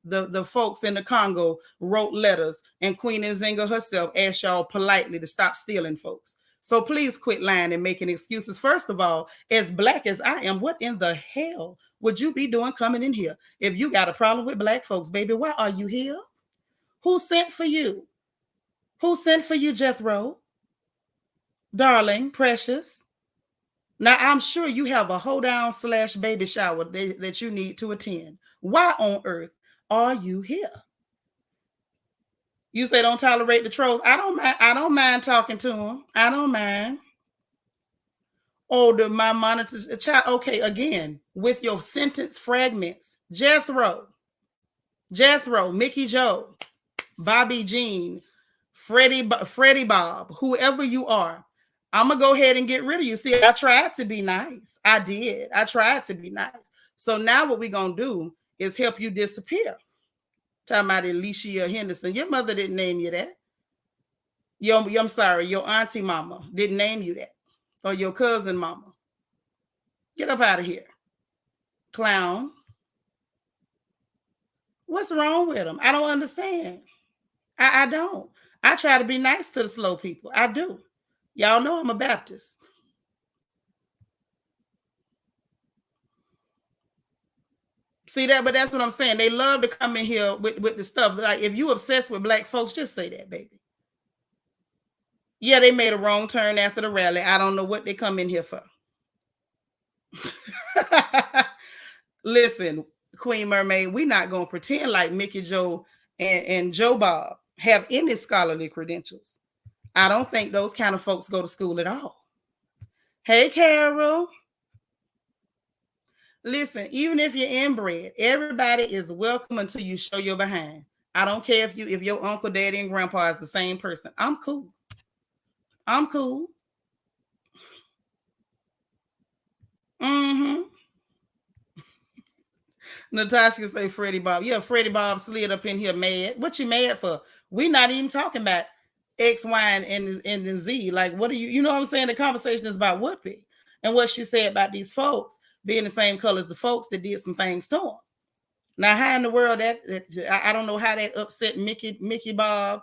the folks in the Congo wrote letters, and Queen Nzinga herself asked y'all politely to stop stealing folks. So please quit lying and making excuses. First of all, as black as I am, what in the hell would you be doing coming in here? If you got a problem with black folks, baby, why are you here? Who sent for you? Who sent for you, Jethro? Darling, precious. Now, I'm sure you have a hoedown / baby shower that you need to attend. Why on earth are you here? You say don't tolerate the trolls. I don't mind talking to them. I don't mind. Oh, my monitor's child. Okay, again, with your sentence fragments. Jethro, Mickey Joe, Bobby Jean, Freddie Bob, whoever you are. I'm going to go ahead and get rid of you. See, I tried to be nice. I did. I tried to be nice. So now what we're going to do is help you disappear. Talking about Alicia Henderson. Your mother didn't name you that. I'm sorry, your auntie mama didn't name you that. Or your cousin mama. Get up out of here. Clown. What's wrong with them? I don't understand. I don't. I try to be nice to the slow people. I do. Y'all know I'm a Baptist. See that? But that's what I'm saying. They love to come in here with the stuff. Like, if you obsessed with black folks, just say that, baby. Yeah, they made a wrong turn after the rally. I don't know what they come in here for. Listen, Queen Mermaid, we're not going to pretend like Mickey Joe and Joe Bob have any scholarly credentials. I don't think those kind of folks go to school at all. Hey, Carol. Listen, even if you're inbred, everybody is welcome until you show your behind. I don't care if your uncle, daddy, and grandpa is the same person. I'm cool. I'm cool. Mm-hmm. Natasha say Freddie Bob. Yeah, Freddie Bob slid up in here mad. What you mad for? We not even talking about X, Y, and Z. Like, what are you know what I'm saying? The conversation is about Whoopi and what she said about these folks being the same color as the folks that did some things to them. Now, how in the world that I don't know how that upset Mickey Bob,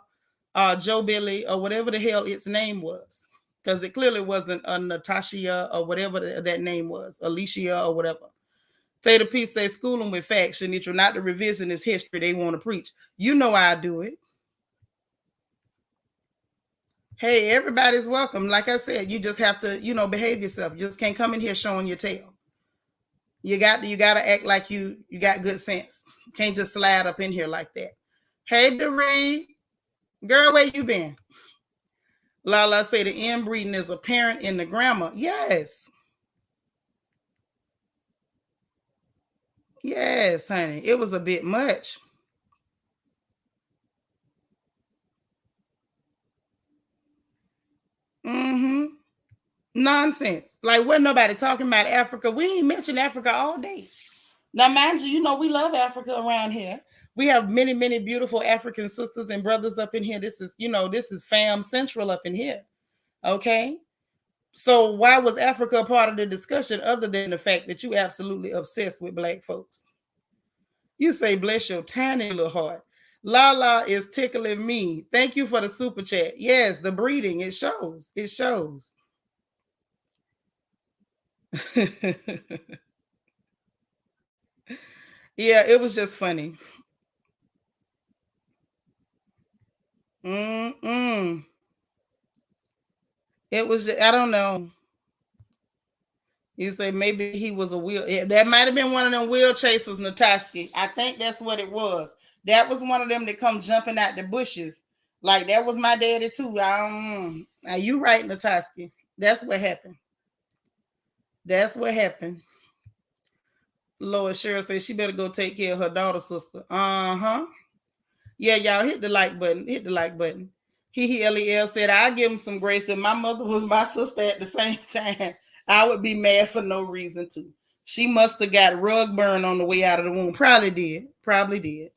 Joe Billy, or whatever the hell its name was. Because it clearly wasn't a Natasha or whatever that name was, Alicia or whatever. Tater P says, school them with facts, Seanitra, not the revisionist history they want to preach. You know I do it. Hey, everybody's welcome. Like I said, you just have to, behave yourself. You just can't come in here showing your tail. You got to act like you got good sense. You can't just slide up in here like that. Hey, Doree. Girl, where you been? Lala say the inbreeding is apparent in the grammar. Yes. Yes, honey. It was a bit much. Mm-hmm. Nonsense. Like, wasn't nobody talking about Africa. We ain't mentioned Africa all day. Now, mind you, we love Africa around here. We have many, many beautiful African sisters and brothers up in here. This is fam central up in here. Okay. So why was Africa a part of the discussion other than the fact that you absolutely obsessed with black folks? You say, bless your tiny little heart. Lala is tickling me. Thank you for the super chat. Yes, the breeding, it shows. It shows. Yeah, it was just funny. Mm-mm. It was just, I don't know. You say maybe he was a wheel. That might have been one of them wheel chasers, Natasha. I think that's what it was. That was one of them that come jumping out the bushes. Like that was my daddy too. Now you right, Natasha. That's what happened. That's what happened. Lord Cheryl said she better go take care of her daughter sister. Uh-huh. Yeah, y'all hit the like button. Hit the like button. Lel said, I'll give him some grace. If my mother was my sister at the same time, I would be mad for no reason too. She must have got rug burn on the way out of the womb. Probably did. Probably did.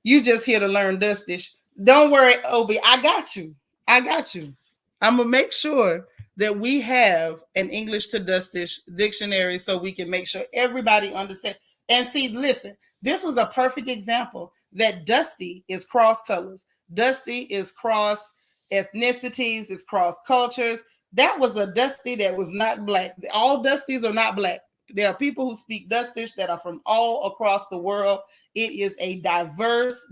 You just here to learn Dustish. Don't worry, Obi. I got you. I got you. I'm gonna make sure that we have an English to Dustish dictionary so we can make sure everybody understands. And see, listen, this was a perfect example that Dusty is cross colors. Dusty is cross ethnicities, it's cross cultures. That was a Dusty that was not black. All Dusties are not black. There are people who speak Dustish that are from all across the world. It is a diverse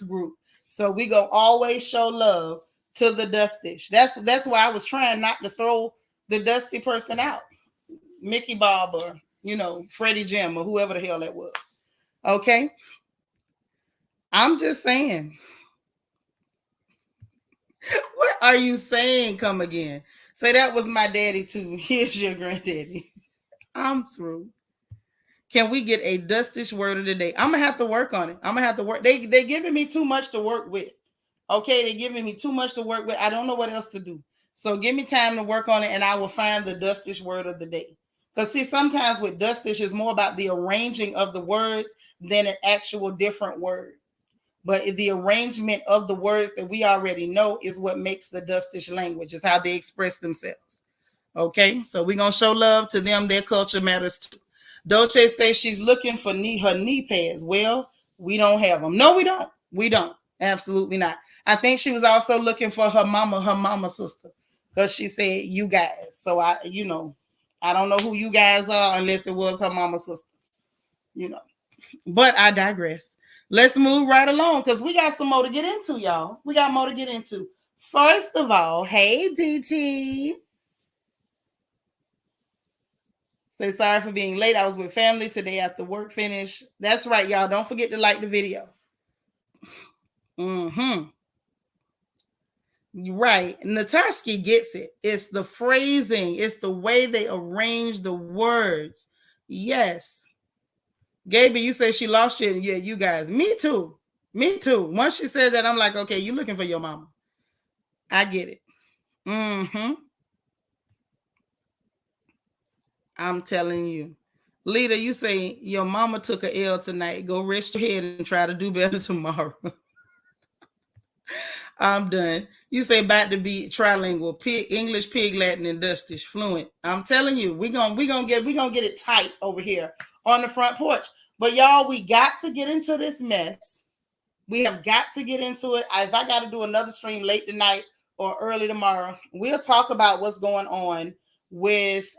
group. So we gonna always show love to the Dustish. That's why I was trying not to throw the Dusty person out. Mickey Bob or Freddie Jim or whoever the hell that was. Okay. I'm just saying. What are you saying? Come again. Say that was my daddy too. Here's your granddaddy. I'm through. Can we get a Dustish word of the day? I'm gonna have to work on it. I'm gonna have to work. They giving me too much to work with. Okay, they're giving me too much to work with. I don't know what else to do. So give me time to work on it, and I will find the Dustish word of the day. Because see, sometimes with Dustish, it's more about the arranging of the words than an actual different word. But the arrangement of the words that we already know is what makes the Dustish language, is how they express themselves. Okay, so we're gonna show love to them. Their culture matters too. Dolce says she's looking for her knee pads. Well, we don't have them. No, we don't. We don't. Absolutely not. I think she was also looking for her mama sister, because she said you guys. So I don't know who you guys are unless it was her mama sister. But I digress. Let's move right along because we got some more to get into, y'all. We got more to get into. First of all, hey DT. Say sorry for being late. I was with family today after work finished. That's right, y'all. Don't forget to like the video. Mm-hmm. Right. Natasha gets it. It's the phrasing. It's the way they arrange the words. Yes. Gaby, you say she lost you. Yeah, you guys. Me too. Me too. Once she said that, I'm like, okay, you looking for your mama. I get it. Mm-hmm. I'm telling you. Lita, you say your mama took a L tonight. Go rest your head and try to do better tomorrow. I'm done. You say about to be trilingual, English, Pig, Latin, and Dustish, fluent. I'm telling you, we gonna get it tight over here on the front porch. But y'all, we got to get into this mess. We have got to get into it. If I got to do another stream late tonight or early tomorrow, we'll talk about what's going on with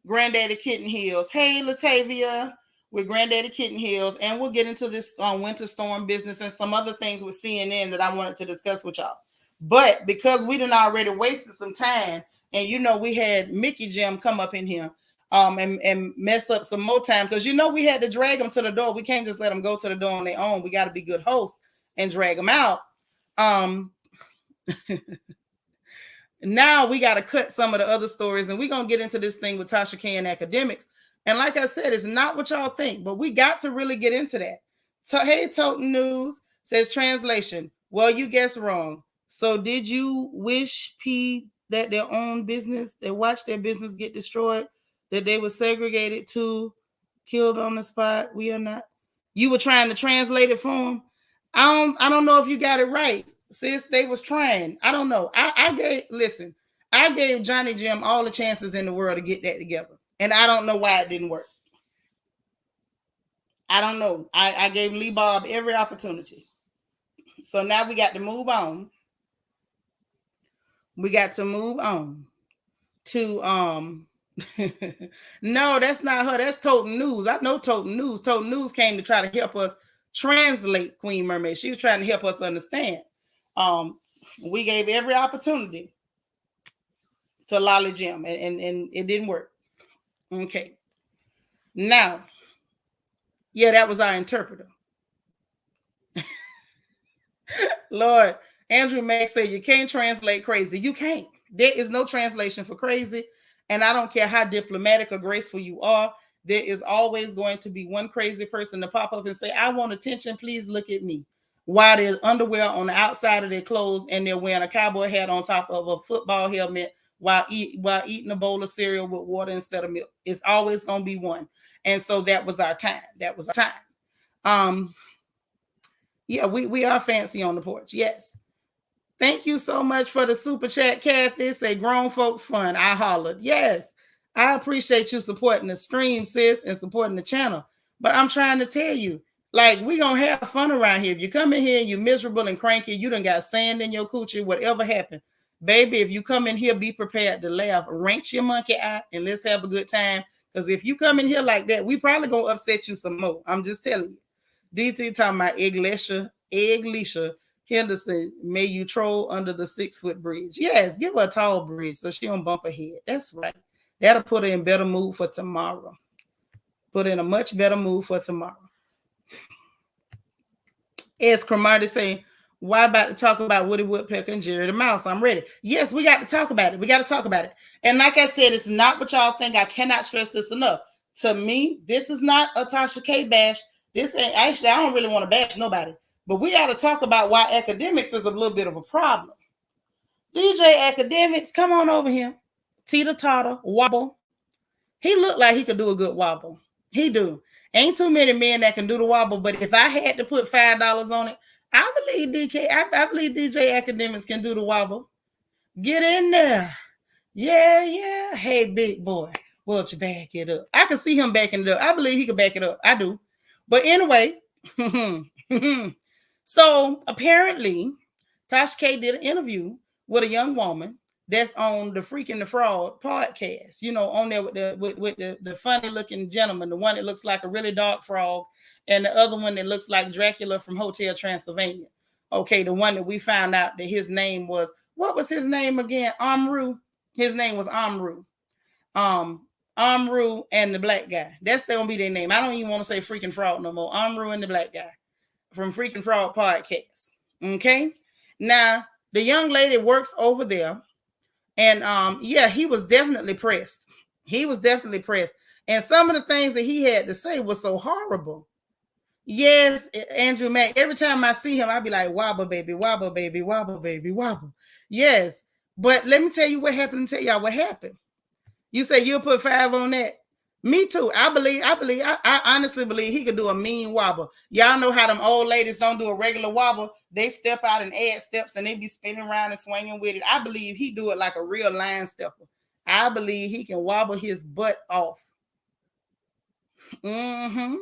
Granddaddy Kitten Hills. Hey, Latavia, with Granddaddy Kitten Hills. And we'll get into this winter storm business and some other things with CNN that I wanted to discuss with y'all. But because we done already wasted some time, and we had Mickey Jim come up in here and mess up some more time, because we had to drag them to the door. We can't just let them go to the door on their own. We got to be good hosts and drag them out. Now we got to cut some of the other stories, and we're going to get into this thing with Tasha K and Akademiks. And like I said, it's not what y'all think, but we got to really get into that. Hey, Toten News says translation. Well, you guessed wrong. So did you wish that their own business, they watched their business get destroyed, that they were segregated to killed on the spot? We are not. You were trying to translate it for them. I don't know if you got it right. Sis, they was trying. I don't know. I gave Johnny Jim all the chances in the world to get that together. And I don't know why it didn't work. I don't know. I gave Lee Bob every opportunity. So now we got to move on. We got to move on to no, that's not her. That's Total News. I know Total News. Total News came to try to help us translate Queen Mermaid. She was trying to help us understand. We gave every opportunity to Lolly Jim, and it didn't work. Okay. Now, yeah, that was our interpreter. Lord, Andrew Mack said you can't translate crazy. You can't. There is no translation for crazy. And I don't care how diplomatic or graceful you are, there is always going to be one crazy person to pop up and say, I want attention, please look at me. While there's underwear on the outside of their clothes and they're wearing a cowboy hat on top of a football helmet while eating a bowl of cereal with water instead of milk. It's always going to be one. And so that was our time. That was our time. Yeah, we are fancy on the porch. Yes. Thank you so much for the super chat, Kathy. Say grown folks fun. I hollered. Yes. I appreciate you supporting the stream, sis, and supporting the channel. But I'm trying to tell you, like, we gonna have fun around here. If you come in here and you're miserable and cranky, you done got sand in your coochie, whatever happened. Baby, if you come in here, be prepared to laugh. Wrench your monkey out and let's have a good time. Because if you come in here like that, we probably gonna upset you some more. I'm just telling you. DT talking about Eglisha Henderson, may you troll under the 6-foot bridge. Yes, give her a tall bridge so she don't bump her head. That's right. That'll put her in better mood for tomorrow. Put her in a much better mood for tomorrow. As Cromartie saying, why about to talk about Woody Woodpecker and Jerry the Mouse? I'm ready. Yes, we got to talk about it. We got to talk about it. And like I said, it's not what y'all think. I cannot stress this enough. To me, this is not a Tasha K bash. This ain't actually, I don't really want to bash nobody. But we got to talk about why Akademiks is a little bit of a problem. DJ Akademiks, come on over here. Teeter totter, wobble. He looked like he could do a good wobble. He do. Ain't too many men that can do the wobble, but if I had to put $5 on it, I believe I believe DJ Akademiks can do the wobble. Get in there. Yeah. Hey, big boy, won't you back it up? I can see him backing it up. I believe he could back it up. I do. But anyway, so apparently, Tasha K did an interview with a young woman that's on the Freaking the Fraud podcast, you know, on there with the funny looking gentleman, the one that looks like a really dark frog, and the other one that looks like Dracula from Hotel Transylvania. Okay, the one that we found out that his name was, what was his name again? Amru. His name was Amru. Amru and the black guy. That's gonna be their name. I don't even want to say Freaking Fraud no more. Amru and the black guy from Freaking Fraud podcast. Okay. Now the young lady works over there, and yeah, he was definitely pressed. He was definitely pressed, and some of the things that he had to say was so horrible. Yes, Andrew Mack. Every time I see him, I be like, wobble, baby, wobble, baby, wobble, baby, wobble. Yes, but let me tell you what happened. Tell y'all what happened. You say you'll put 5 on that. Me too. I honestly believe he could do a mean wobble. Y'all know how them old ladies don't do a regular wobble. They step out and add steps and they be spinning around and swinging with it. I believe he do it like a real line stepper. I believe he can wobble his butt off. Mm-hmm.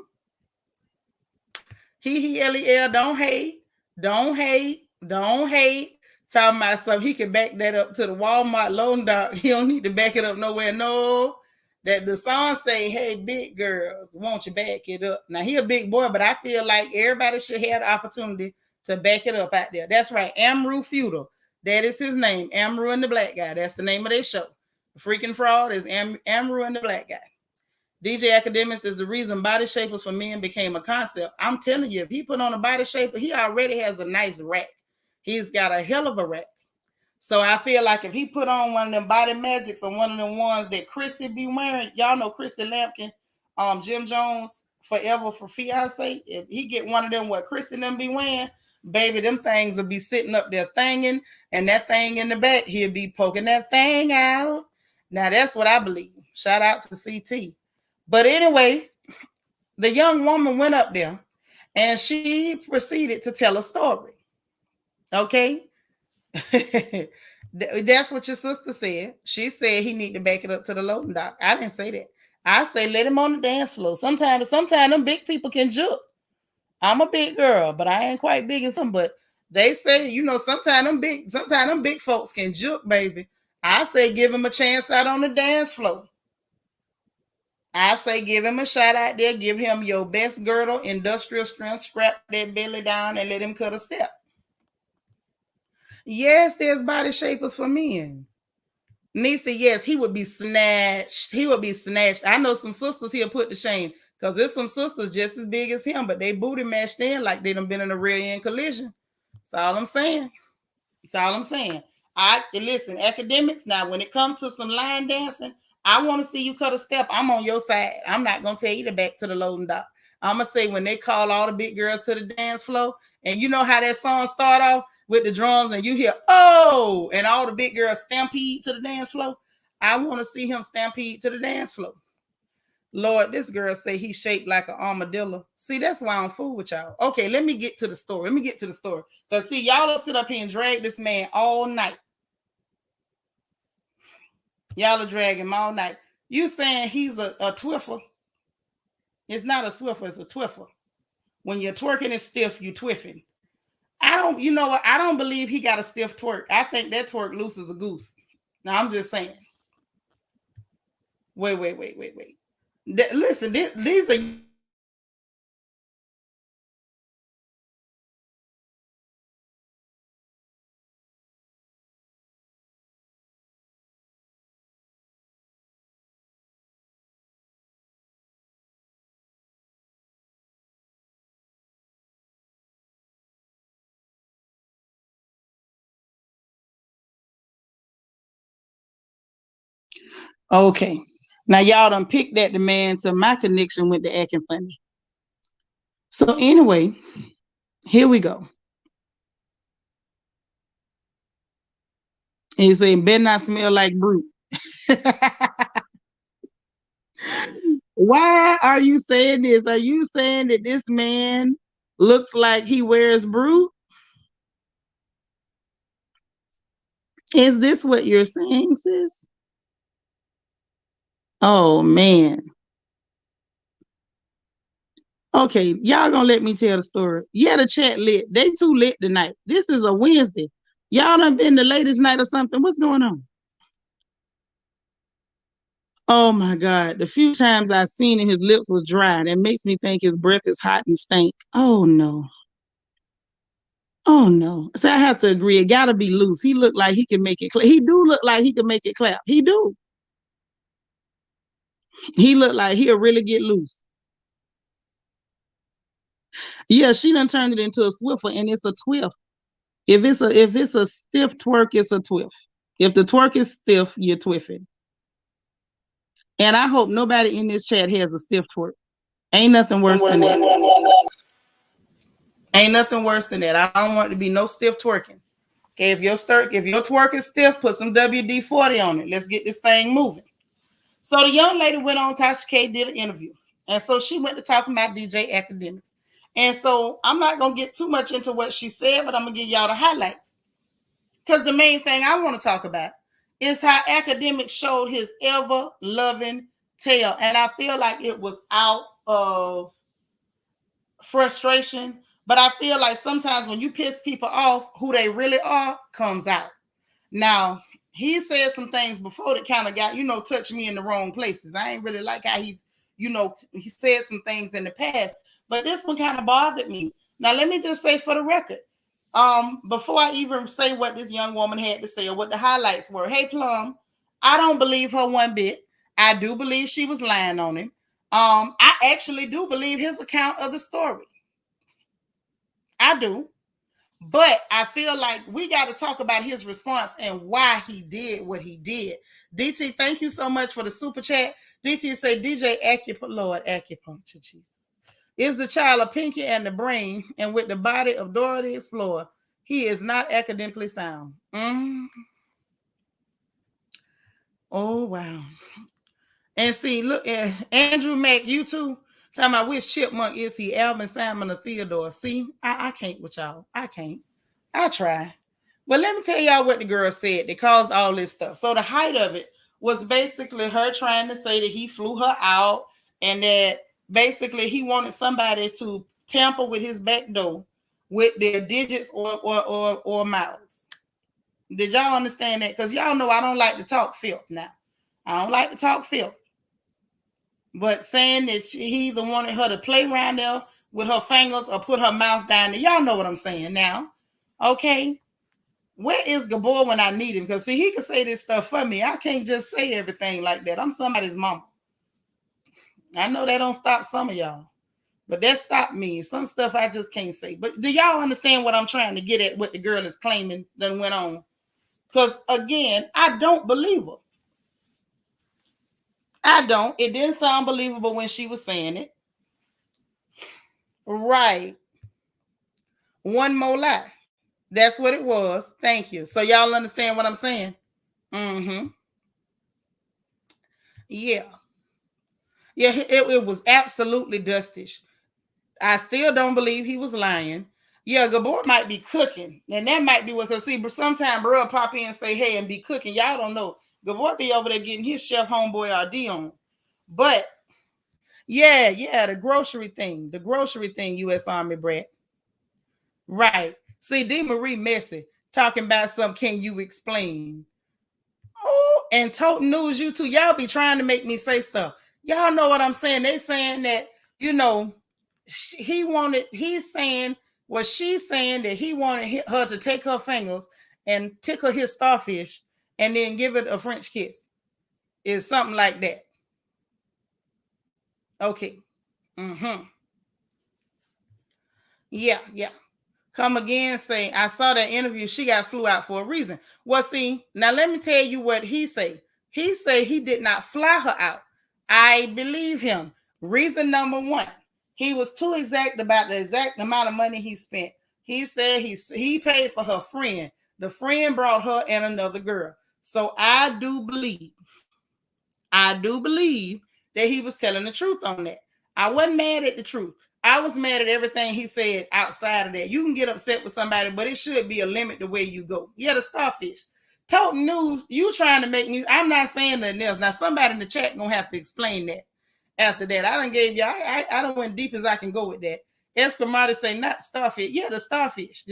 He, don't hate. Talking about something, he can back that up to the Walmart loan dock. He don't need to back it up nowhere. No, that the song say, hey, big girls, won't you back it up? Now, he a big boy, but I feel like everybody should have the opportunity to back it up out there. That's right, Amru Feudal. That is his name, Amru and the Black Guy. That's the name of their show. The Freaking Fraud is Amru and the Black Guy. DJ Akademiks is the reason body shapers for men became a concept. I'm telling you, if he put on a body shaper, he already has a nice rack. He's got a hell of a rack. So I feel like if he put on one of them body magics or one of them ones that Chrissy be wearing, y'all know Chrissy Lampkin, Jim Jones, Forever for Fiance. If he get one of them what Chrissy and them be wearing, baby, them things will be sitting up there thinging, and that thing in the back, he'll be poking that thing out. Now that's what I believe. Shout out to CT. But anyway, the young woman went up there and she proceeded to tell a story. Okay. That's what your sister said. She said he need to back it up to the loading dock. I didn't say that. I say let him on the dance floor. Sometimes them big people can juke. I'm a big girl, but I ain't quite big as some. But they say, you know, sometimes them big folks can juke, baby. I say give him a chance out on the dance floor. I say give him a shot out there. Give him your best girdle, industrial strength, scrap that belly down and let him cut a step. Yes, there's body shapers for men. Nisa, yes, he would be snatched. He would be snatched. I know some sisters he'll put to shame because there's some sisters just as big as him, but they booty mashed in like they done been in a rear end collision. That's all I'm saying. That's all I'm saying. I listen, academics. Now, when it comes to some line dancing, I want to see you cut a step. I'm on your side. I'm not gonna tell you to back to the loading dock. I'm gonna say when they call all the big girls to the dance floor, and you know how that song start off with the drums, and you hear oh, and all the big girls stampede to the dance floor. I want to see him stampede to the dance floor. Lord, this girl say he's shaped like an armadillo. See, that's why I don't fool with y'all. Okay, let me get to the story. Because see, y'all will sit up here and drag this man all night. Y'all are dragging him all night. You saying he's a twiffer? It's not a swiffer, it's a twiffer. When you're twerking it stiff, you twiffing. You know what? I don't believe he got a stiff twerk. I think that twerk loose as a goose. Now, I'm just saying. Wait. Listen, these are okay. Now y'all done picked that demand to my connection with the acting funny. So anyway, here we go. And he said, better not smell like brute. Why are you saying this? Are you saying that this man looks like he wears brute? Is this what you're saying, sis? Oh man. Okay, y'all gonna let me tell the story. Yeah, the chat lit. They too lit tonight. This is a Wednesday. Y'all done been the latest night or something. What's going on? Oh my God. The few times I've seen him, his lips was dry. That makes me think his breath is hot and stank. Oh no. Oh no. So I have to agree. It gotta be loose. He looked like he can make it clap. He do look like he can make it clap. He do. He look like he'll really get loose. Yeah, she done turned it into a swiffer and it's a twiff. If it's a stiff twerk, it's a twiff. If the twerk is stiff, you're twiffing. And I hope nobody in this chat has a stiff twerk. Ain't nothing worse than that. Ain't nothing worse than that. I don't want it to be no stiff twerking. Okay, if your twerk is stiff, put some WD-40 on it. Let's get this thing moving. So the young lady went on, Tasha K did an interview. And so she went to talk about DJ Akademiks. And so I'm not going to get too much into what she said, but I'm going to give y'all the highlights. Because the main thing I want to talk about is how Akademiks showed his ever-loving tail. And I feel like it was out of frustration. But I feel like sometimes when you piss people off, who they really are comes out. Now, he said some things before that kind of got, touched me in the wrong places. I ain't really like how he said some things in the past. But this one kind of bothered me. Now, let me just say for the record, before I even say what this young woman had to say or what the highlights were, hey, Plum, I don't believe her one bit. I do believe she was lying on him. I actually do believe his account of the story. I do. But I feel like we got to talk about his response and why he did what he did. DT, thank you so much for the super chat. DT say, DJ Lord Acupuncture, Jesus. Is the child a pinky and the brain, and with the body of Dora the Explorer, he is not academically sound. Oh, wow. And see, look, Andrew Mack, you too. Talking about which chipmunk is he, Alvin, Simon, or Theodore? See, I can't with y'all. I can't. I try. But let me tell y'all what the girl said that caused all this stuff. So the height of it was basically her trying to say that he flew her out and that basically he wanted somebody to tamper with his back door with their digits or mouths. Did y'all understand that? Because y'all know I don't like to talk filth now. I don't like to talk filth. But saying that he either wanted her to play around there with her fingers or put her mouth down there, y'all know what I'm saying now. Okay? Where is Gabor when I need him? Because see, he can say this stuff for me. I can't just say everything like that. I'm somebody's mama. I know that don't stop some of y'all. But that stopped me. Some stuff I just can't say. But do y'all understand what I'm trying to get at, what the girl is claiming that went on? Because, again, I don't believe her. I don't. It didn't sound believable when she was saying it. Right. One more lie. That's what it was. Thank you. So y'all understand what I'm saying? Mm-hmm. Yeah. Yeah, it was absolutely dustish. I still don't believe he was lying. Yeah, Gabor might be cooking. And that might be what, because see, but sometimes bro pop in and say, hey, and be cooking. Y'all don't know. Gabor be over there getting his chef homeboy RD on. But yeah, the grocery thing, U.S. Army brat. Right. See, D. Marie messy talking about some. Can you explain? Oh, and total news, you two, y'all be trying to make me say stuff. Y'all know what I'm saying. They saying that, you know, he's saying what she's saying, that he wanted her to take her fingers and tickle his starfish and then give it a French kiss. It's something like that. Okay. Mm-hmm. Yeah. Come again, say, I saw that interview. She got flew out for a reason. Well, see, now let me tell you what he say. He say he did not fly her out. I believe him. Reason number one, he was too exact about the exact amount of money he spent. He said he paid for her friend. The friend brought her and another girl. So I do believe that he was telling the truth on that. I wasn't mad at the truth. I was mad at everything he said outside of that. You can get upset with somebody, but it should be a limit to where you go. Yeah, the starfish. Total news, you trying to make me, I'm not saying nothing else. Now, somebody in the chat gonna have to explain that after that. I done gave you, I done went deep as I can go with that. Escamada say, not starfish. Yeah, the starfish.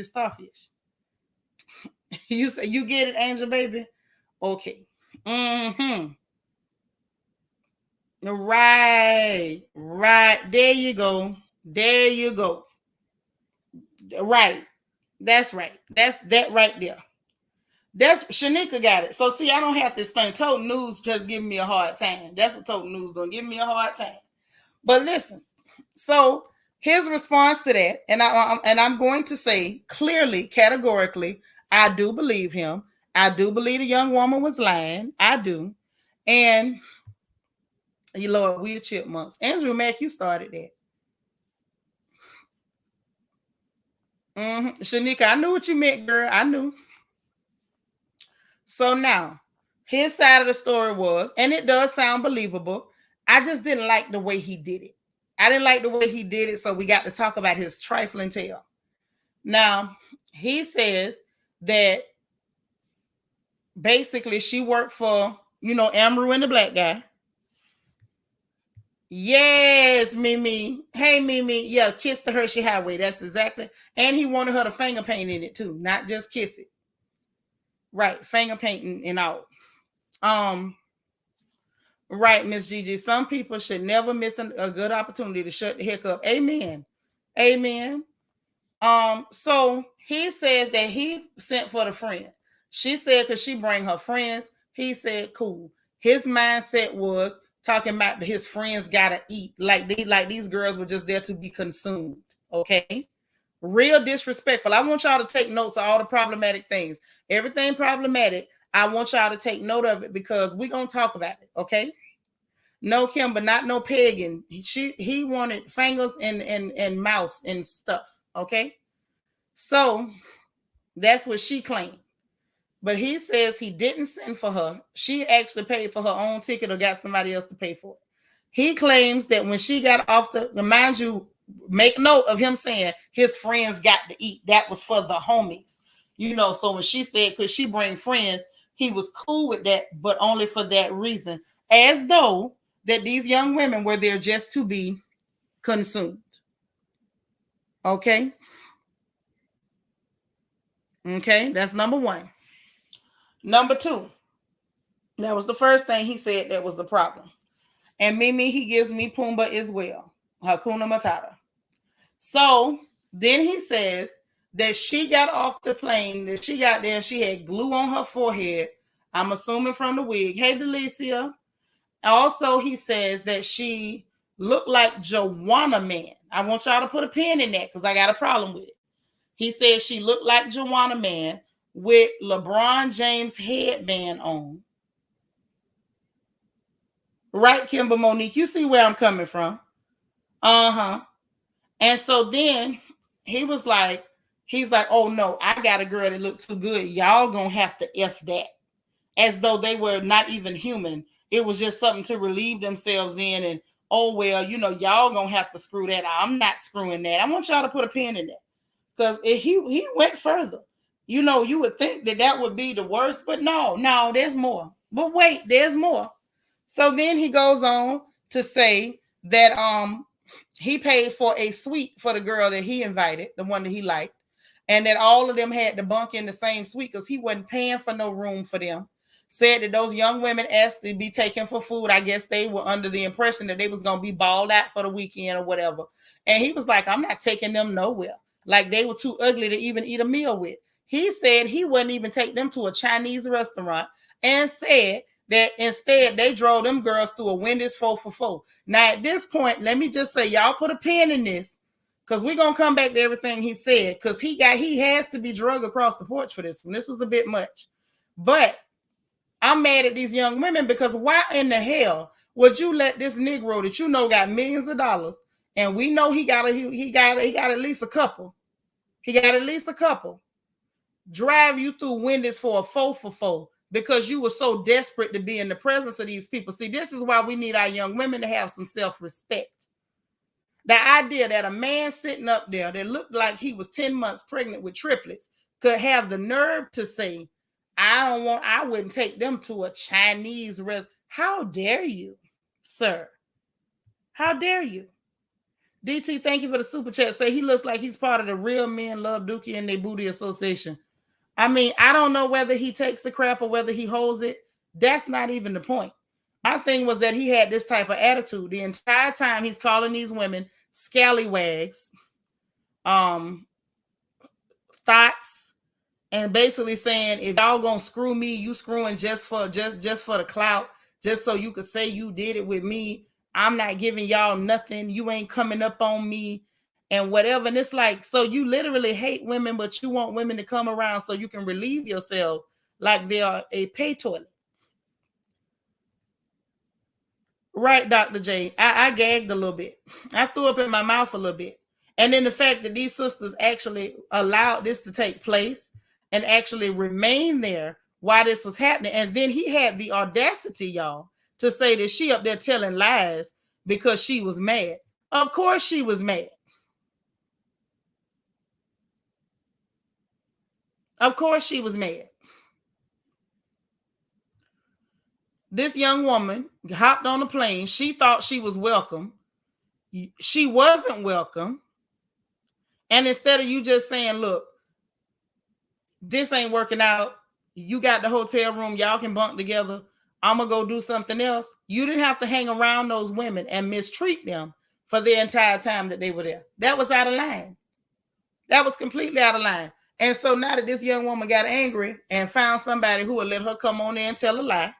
You say, you get it, Angel Baby? Okay. Mm-hmm. Right. There you go. Right. That's right. That's that right there. That's Shanika got it. So see, I don't have to explain. Total News just giving me a hard time. That's what Total News gonna give me a hard time. But listen, so his response to that, and I'm going to say clearly, categorically, I do believe him. I do believe the young woman was lying. I do. And you Lord, we chipmunks. Andrew Mack, you started that. Shanika, I knew what you meant, girl. I knew. So now, his side of the story was, and it does sound believable. I just didn't like the way he did it. I didn't like the way he did it, so we got to talk about his trifling tale. Now, he says that basically she worked for, Amaru and the black guy. Yes, Mimi. Hey, Mimi. Yeah, kiss the Hershey Highway. That's exactly. And he wanted her to finger paint in it too, not just kiss it. Right, finger painting and all. Right, Miss Gigi. Some people should never miss a good opportunity to shut the heck up. Amen. So he says that he sent for the friend. She said because she bring her friends. He said cool. His mindset was talking about his friends gotta eat. Like these girls were just there to be consumed. Okay. Real disrespectful. I want y'all to take notes of all the problematic things. Everything problematic. I want y'all to take note of it because we're gonna talk about it. Okay. No, Kim, but not no pegging. He wanted fingers and mouth and stuff. Okay. So that's what she claimed. But he says he didn't send for her. She actually paid for her own ticket or got somebody else to pay for it. He claims that when she got off mind you, make note of him saying his friends got to eat. That was for the homies. So when she said, could she bring friends, he was cool with that, but only for that reason. As though that these young women were there just to be consumed. Okay? Okay, that's number one. Number two, that was the first thing he said that was the problem. And Mimi, he gives me Pumbaa as well. Hakuna Matata. So then he says that she got off the plane, that she got there, she had glue on her forehead. I'm assuming from the wig. Hey, Delicia. Also, he says that she looked like Joanna Man. I want y'all to put a pin in that because I got a problem with it. He said she looked like Joanna Man with LeBron James headband on. Right, Kimber Monique? You see where I'm coming from. Uh-huh. And so then he's like, oh no, I got a girl that looked too good. Y'all gonna have to F that. As though they were not even human. It was just something to relieve themselves in. And oh well, y'all gonna have to screw that. I'm not screwing that. I want y'all to put a pin in that. Because he went further. You would think that would be the worst, but no, there's more. But wait, there's more. So then he goes on to say that he paid for a suite for the girl that he invited, the one that he liked, and that all of them had to bunk in the same suite because he wasn't paying for no room for them. Said that those young women asked to be taken for food. I guess they were under the impression that they was going to be balled out for the weekend or whatever. And he was like, I'm not taking them nowhere. Like they were too ugly to even eat a meal with. He said he wouldn't even take them to a Chinese restaurant and said that instead they drove them girls through a Wendy's 4 for $4. Now at this point, let me just say, y'all put a pin in this because we're going to come back to everything he said because he has to be drug across the porch for this. And this was a bit much. But I'm mad at these young women because why in the hell would you let this Negro that got millions of dollars and we know he got at least a couple. He got at least a couple. Drive you through Wendy's for a 4 for $4 because you were so desperate to be in the presence of these people. See, this is why we need our young women to have some self-respect. The idea that a man sitting up there that looked like he was 10 months pregnant with triplets could have the nerve to say, I wouldn't take them to a Chinese restaurant. How dare you, sir? How dare you? DT, thank you for the super chat. Say he looks like he's part of the Real Men Love Dookie and They Booty Association. I mean, I don't know whether he takes the crap or whether he holds it. That's not even the point. My thing was that he had this type of attitude the entire time. He's calling these women scallywags, thoughts, and basically saying, if y'all gonna screw me, you screwing just for the clout, just so you could say you did it with me. I'm not giving y'all nothing. You ain't coming up on me and whatever. And it's like, so you literally hate women, but you want women to come around so you can relieve yourself like they are a pay toilet. Right, Dr. J. I gagged a little bit. I threw up in my mouth a little bit. And then the fact that these sisters actually allowed this to take place and actually remain there while this was happening. And then he had the audacity, y'all, to say that she up there telling lies because she was mad. Of course she was mad. Of course she was mad. This young woman hopped on the plane. She thought she was welcome. She wasn't welcome. And instead of you just saying, look, this ain't working out. You got the hotel room. Y'all can bunk together. I'm going to go do something else. You didn't have to hang around those women and mistreat them for the entire time that they were there. That was out of line. That was completely out of line. And so now that this young woman got angry and found somebody who would let her come on there and tell a lie,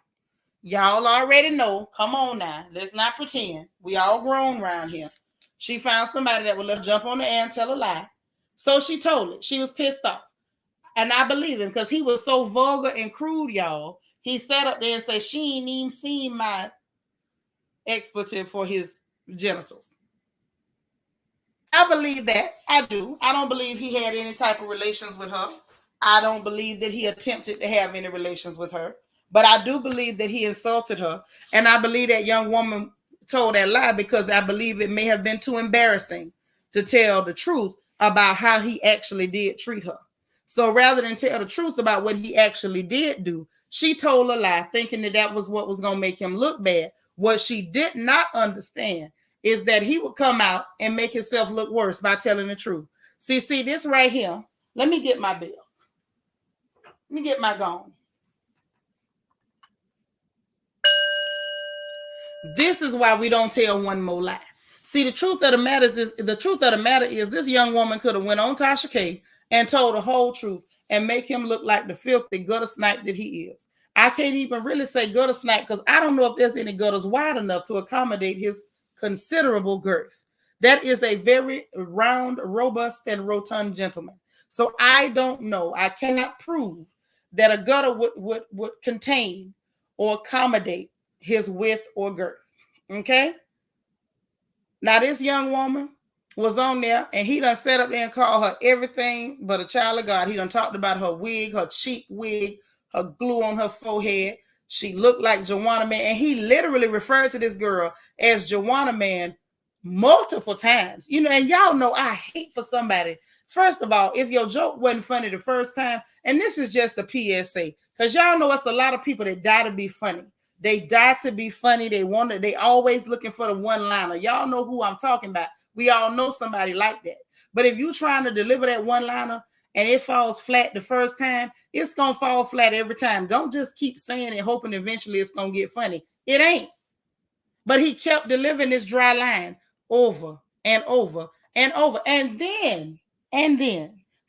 y'all already know. Come on now. Let's not pretend. We all grown around here. She found somebody that would let her jump on the air and tell a lie. So she told it. She was pissed off. And I believe him because he was so vulgar and crude, y'all. He sat up there and said, she ain't even seen my expletive for his genitals. I believe that. I do. I don't believe he had any type of relations with her. I don't believe that he attempted to have any relations with her. But I do believe that he insulted her. And I believe that young woman told that lie because I believe it may have been too embarrassing to tell the truth about how he actually did treat her. So rather than tell the truth about what he actually did do, she told a lie thinking that was what was going to make him look bad. What she did not understand is that he would come out and make himself look worse by telling the truth. See this right here. Let me get my bill. Let me get my gone. This is why we don't tell one more lie. See, the truth of the matter is this young woman could have went on Tasha K and told the whole truth and make him look like the filthy gutter snipe that he is. I can't even really say gutter snipe because I don't know if there's any gutters wide enough to accommodate his considerable girth. That is a very round, robust, and rotund gentleman. So I don't know. I cannot prove that a gutter would contain or accommodate his width or girth. Okay? Now, this young woman was on there, and he done sat up there and called her everything but a child of God. He done talked about her wig, her cheap wig, her glue on her forehead. She looked like Joanna Man, and he literally referred to this girl as Joanna Man multiple times. You know, and y'all know I hate for somebody. First of all, if your joke wasn't funny the first time, and this is just a PSA, because y'all know it's a lot of people that die to be funny. They die to be funny. They always looking for the one-liner. Y'all know who I'm talking about. We all know somebody like that. But if you're trying to deliver that one-liner and it falls flat the first time, it's going to fall flat every time. Don't just keep saying it, hoping eventually it's going to get funny. It ain't. But he kept delivering this dry line over and over and over. And then,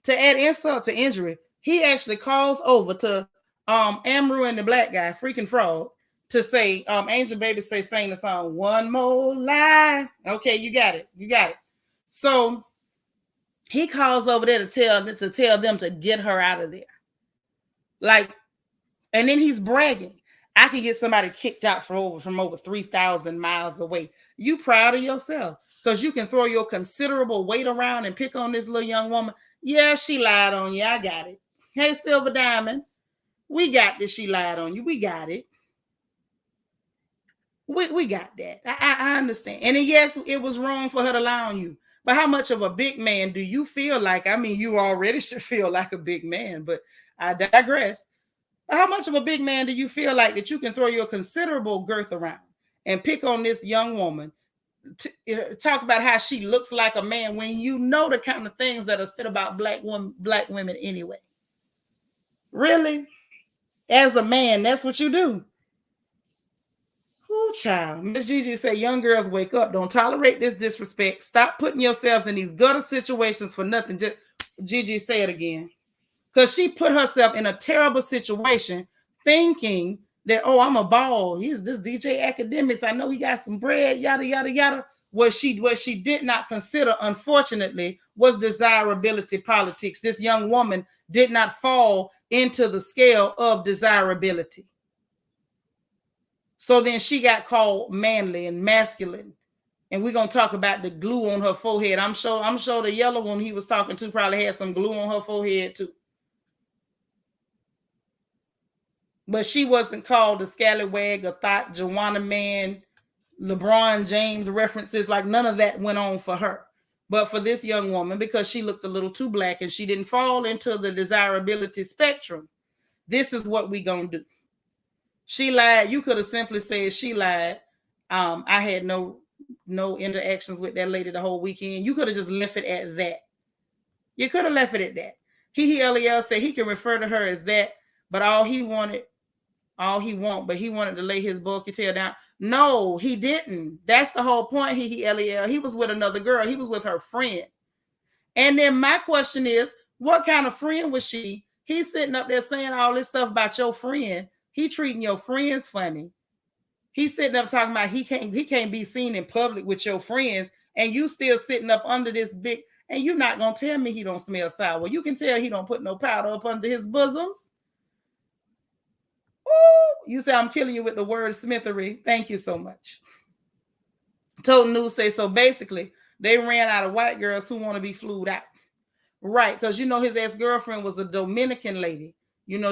to add insult to injury, he actually calls over to Amru and the black guy, freaking fraud, to say, Angel Baby sing the song, One More Lie. Okay, you got it. So he calls over there to tell them to get her out of there. Like, and then he's bragging. I can get somebody kicked out from over 3,000 miles away. You proud of yourself because you can throw your considerable weight around and pick on this little young woman. Yeah, she lied on you. I got it. Hey, Silver Diamond, we got this. She lied on you. We got it. We got that. I understand. And yes, it was wrong for her to lie on you. But how much of a big man do you feel like? I mean, you already should feel like a big man, but I digress. How much of a big man do you feel like that you can throw your considerable girth around and pick on this young woman, talk about how she looks like a man when you know the kind of things that are said about black women anyway? Really? As a man, that's what you do. Oh, child. Miss Gigi said, young girls, wake up. Don't tolerate this disrespect. Stop putting yourselves in these gutter situations for nothing. Just Gigi, say it again. Because she put herself in a terrible situation thinking that, oh, I'm a ball. He's this DJ Akademiks. I know he got some bread, yada, yada, yada. What she did not consider, unfortunately, was desirability politics. This young woman did not fall into the scale of desirability. So then she got called manly and masculine. And we're going to talk about the glue on her forehead. I'm sure the yellow one he was talking to probably had some glue on her forehead too. But she wasn't called a scallywag, a thought, Joanna Man, LeBron James references. Like none of that went on for her. But for this young woman, because she looked a little too black and she didn't fall into the desirability spectrum, this is what we going to do. She lied. You could have simply said she lied. I had no interactions with that lady the whole weekend. You could have just left it at that. You could have left it at that. LEL said he can refer to her as that, but he wanted to lay his bulky tail down. No, he didn't. That's the whole point. LEL. He was with another girl. He was with her friend. And then my question is, what kind of friend was she? He's sitting up there saying all this stuff about your friend. He treating your friends funny. He's sitting up talking about he can't be seen in public with your friends, and you still sitting up under this big, and you're not gonna tell me he don't smell sour. You can tell he don't put no powder up under his bosoms. Oh, you say I'm killing you with the word smithery. Thank you so much. Total News say so. Basically, they ran out of white girls who want to be flued out, right? Because his ex-girlfriend was a Dominican lady.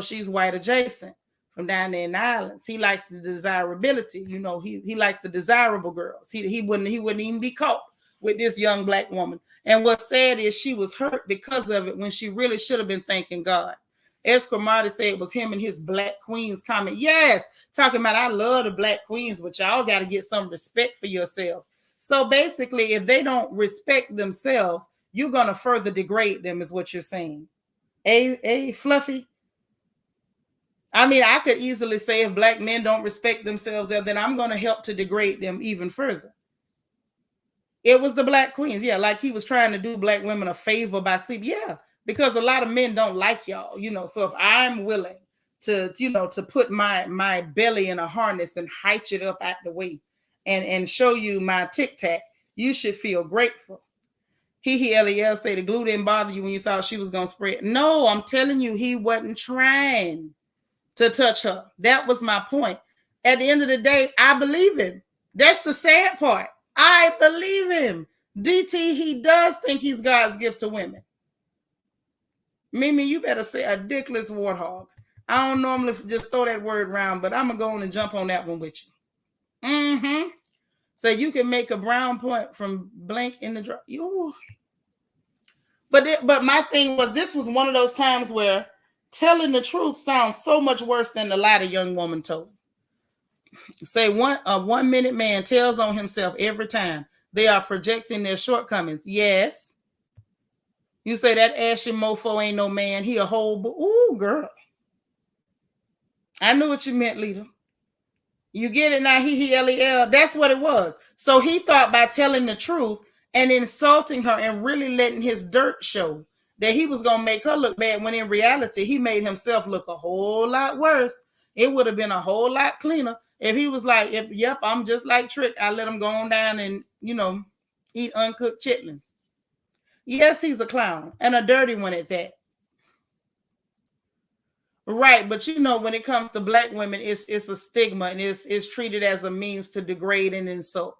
She's white adjacent. From down there in the islands. He likes the desirability. He likes the desirable girls. He wouldn't even be caught with this young black woman. And what's sad is she was hurt because of it when she really should have been thanking God. Escramati said it was him and his black queens comment. Yes, talking about I love the black queens, but y'all got to get some respect for yourselves. So basically, if they don't respect themselves, you're going to further degrade them is what you're saying. Fluffy? I mean, I could easily say if black men don't respect themselves, then I'm going to help to degrade them even further. It was the black queens. Yeah, like he was trying to do black women a favor by sleep. Yeah, because a lot of men don't like y'all, So if I'm willing to put my belly in a harness and hitch it up out the way and show you my tic tac, you should feel grateful. Lel say the glue didn't bother you when you thought she was gonna spread. No, I'm telling you, he wasn't trying to touch her. That was my point. At the end of the day, I believe him. That's the sad part. I believe him. DT, he does think he's God's gift to women. Mimi, you better say a dickless warthog. I don't normally just throw that word around, but I'm going to go on and jump on that one with you. Mm-hmm. So you can make a brown point from blank in the draw. But my thing was, this was one of those times where telling the truth sounds so much worse than the lie the young woman told. Say a 1 minute man tells on himself every time. They are projecting their shortcomings. Yes. You say that ashy mofo ain't no man. He a whole ooh, girl. I knew what you meant, leader. You get it now? Lel. That's what it was. So he thought by telling the truth and insulting her and really letting his dirt show that he was going to make her look bad, when in reality, he made himself look a whole lot worse. It would have been a whole lot cleaner if he was like, yep, I'm just like Trick. I let him go on down and, eat uncooked chitlins. Yes, he's a clown and a dirty one at that. Right, but when it comes to black women, it's a stigma and it's treated as a means to degrade and insult.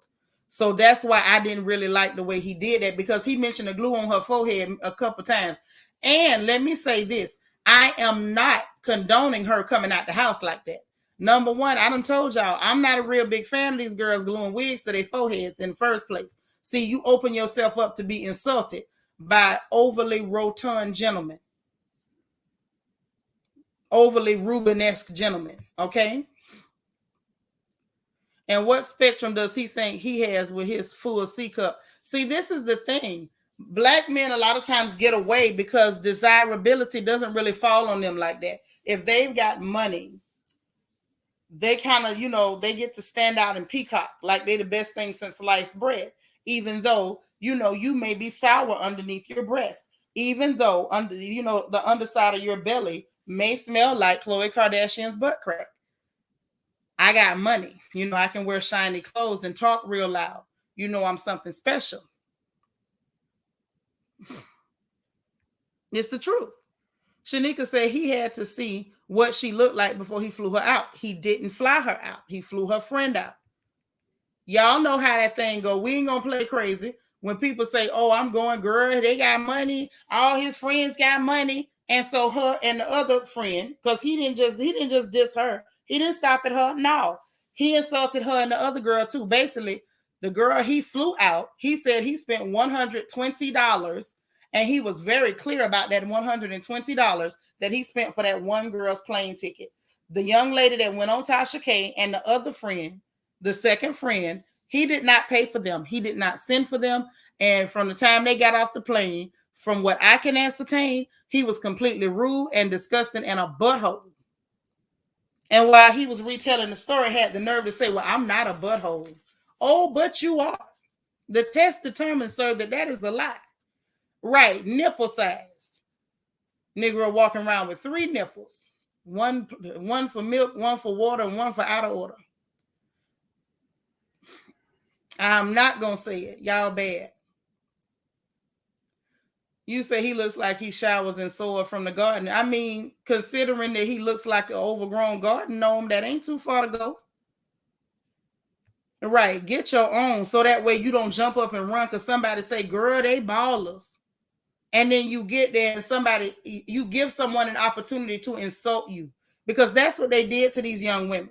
So that's why I didn't really like the way he did that, because he mentioned the glue on her forehead a couple times. And let me say this, I am not condoning her coming out the house like that. Number one, I done told y'all, I'm not a real big fan of these girls gluing wigs to their foreheads in the first place. See, you open yourself up to be insulted by overly rotund gentlemen. Overly Rubenesque gentleman, okay? And what spectrum does he think he has with his full C cup? See, this is the thing. Black men a lot of times get away because desirability doesn't really fall on them like that. If they've got money, they kind of, they get to stand out and peacock like they're the best thing since sliced bread, even though, you may be sour underneath your breast, even though the underside of your belly may smell like Khloe Kardashian's butt crack. I got money. I can wear shiny clothes and talk real loud. I'm something special. It's the truth. Shanika said he had to see what she looked like before he flew her out. He didn't fly her out. He flew her friend out. Y'all know how that thing go. We ain't gonna play crazy. When people say, oh, I'm going, girl, they got money. All his friends got money. And so her and the other friend, because he didn't just diss her. He didn't stop at her. No. He insulted her and the other girl too. Basically, the girl he flew out, he said he spent $120. And he was very clear about that $120 that he spent for that one girl's plane ticket. The young lady that went on Tasha K and the other friend, the second friend, he did not pay for them. He did not send for them. And from the time they got off the plane, from what I can ascertain, he was completely rude and disgusting and a butthole. And while he was retelling the story, had the nerve to say, well, I'm not a butthole. Oh, but you are. The test determines, sir, that is a lie. Right, nipple sized. Negro walking around with 3 nipples. One for milk, one for water, and one for out of order. I'm not going to say it. Y'all bad. You say he looks like he showers in soil from the garden. I mean, considering that he looks like an overgrown garden gnome, that ain't too far to go. Right, get your own so that way you don't jump up and run because somebody say, girl, they ballers. And then you get there and you give someone an opportunity to insult you, because that's what they did to these young women.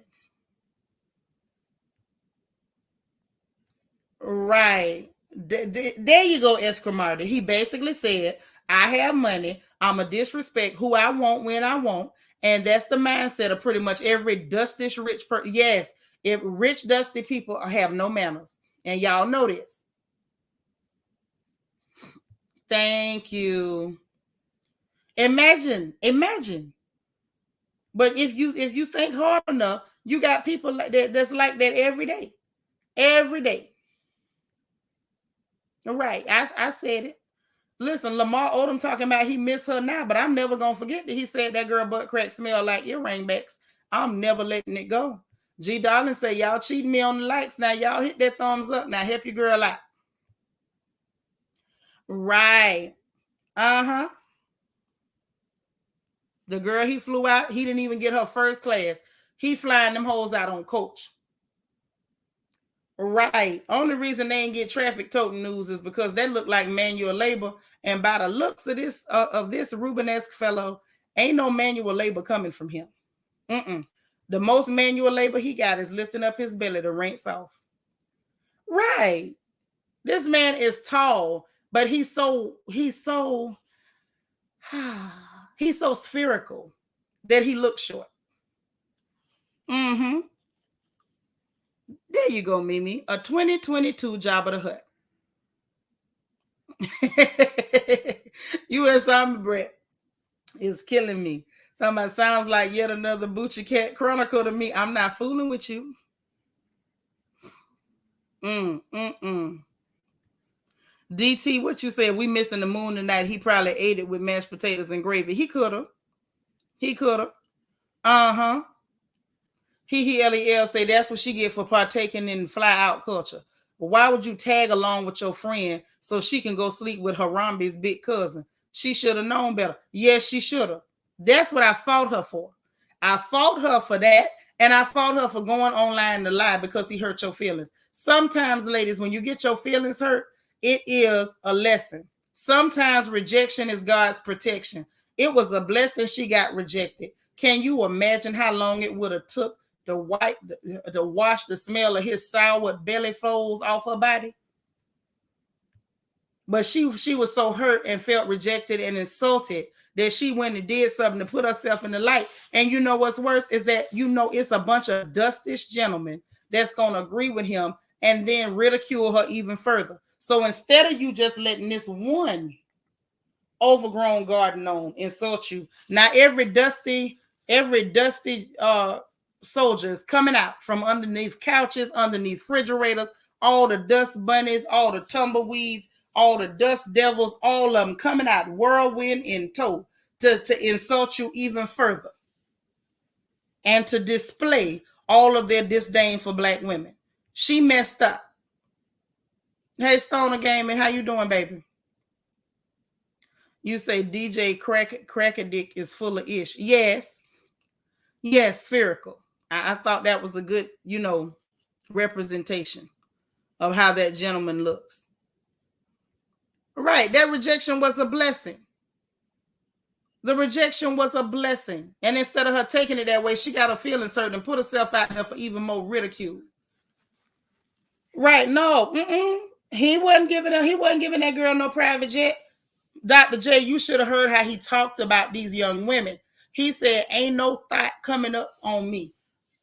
Right. There you go, Escramarda. He basically said, I have money. I'm a disrespect who I want when I want. And that's the mindset of pretty much every dustish rich person. Yes, if rich, dusty people have no manners. And y'all know this. Thank you. Imagine. But if you think hard enough, you got people like that that's like that every day. Every day. Right. I said it. Listen, Lamar Odom talking about he miss her now, but I'm never gonna forget that he said that girl butt crack smell like earring backs. I'm never letting it go. G Darling say y'all cheating me on the likes. Now y'all hit that thumbs up. Now help your girl out. Right. Uh-huh. The girl he flew out, he didn't even get her first class. He flying them hoes out on coach. Right. Only reason they ain't get traffic toting news is because they look like manual labor. And by the looks of this Rubenesque fellow, ain't no manual labor coming from him. The most manual labor he got is lifting up his belly to rinse off. Right. This man is tall, but he's so spherical that he looks short. There you go, Mimi. A 2022 Jabba the Hutt. U.S. Army Brett is killing me. Somebody sounds like yet another Boochie Cat Chronicle to me. I'm not fooling with you. DT, what you said? We missing the moon tonight. He probably ate it with mashed potatoes and gravy. He could have. Lel say that's what she get for partaking in fly out culture. But why would you tag along with your friend so she can go sleep with Harambe's big cousin? She should have known better. Yes, she should have. That's what I fought her for. I fought her for that, and I fought her for going online to lie because he hurt your feelings. Sometimes, ladies, when you get your feelings hurt, it is a lesson. Sometimes rejection is God's protection. It was a blessing she got rejected. Can you imagine how long it would have took to wash the smell of his sour belly folds off her body? But she was so hurt and felt rejected and insulted that she went and did something to put herself in the light. And you know what's worse is that it's a bunch of dustish gentlemen that's going to agree with him and then ridicule her even further. So instead of you just letting this one overgrown garden gnome insult you, now every dusty soldier is coming out from underneath couches, underneath refrigerators, all the dust bunnies, all the tumbleweeds, all the dust devils, all of them coming out whirlwind in tow to insult you even further and to display all of their disdain for black women. She messed up. Hey, Stoner Gaming, how you doing, baby? You say DJ Crackadick is full of ish. Yes, spherical. I thought that was a good, representation of how that gentleman looks. Right, that rejection was a blessing. The rejection was a blessing. And instead of her taking it that way, she got her feelings hurt and put herself out there for even more ridicule. Right, no. He wasn't giving that girl no private jet. Dr. J, you should have heard how he talked about these young women. He said, ain't no thought coming up on me.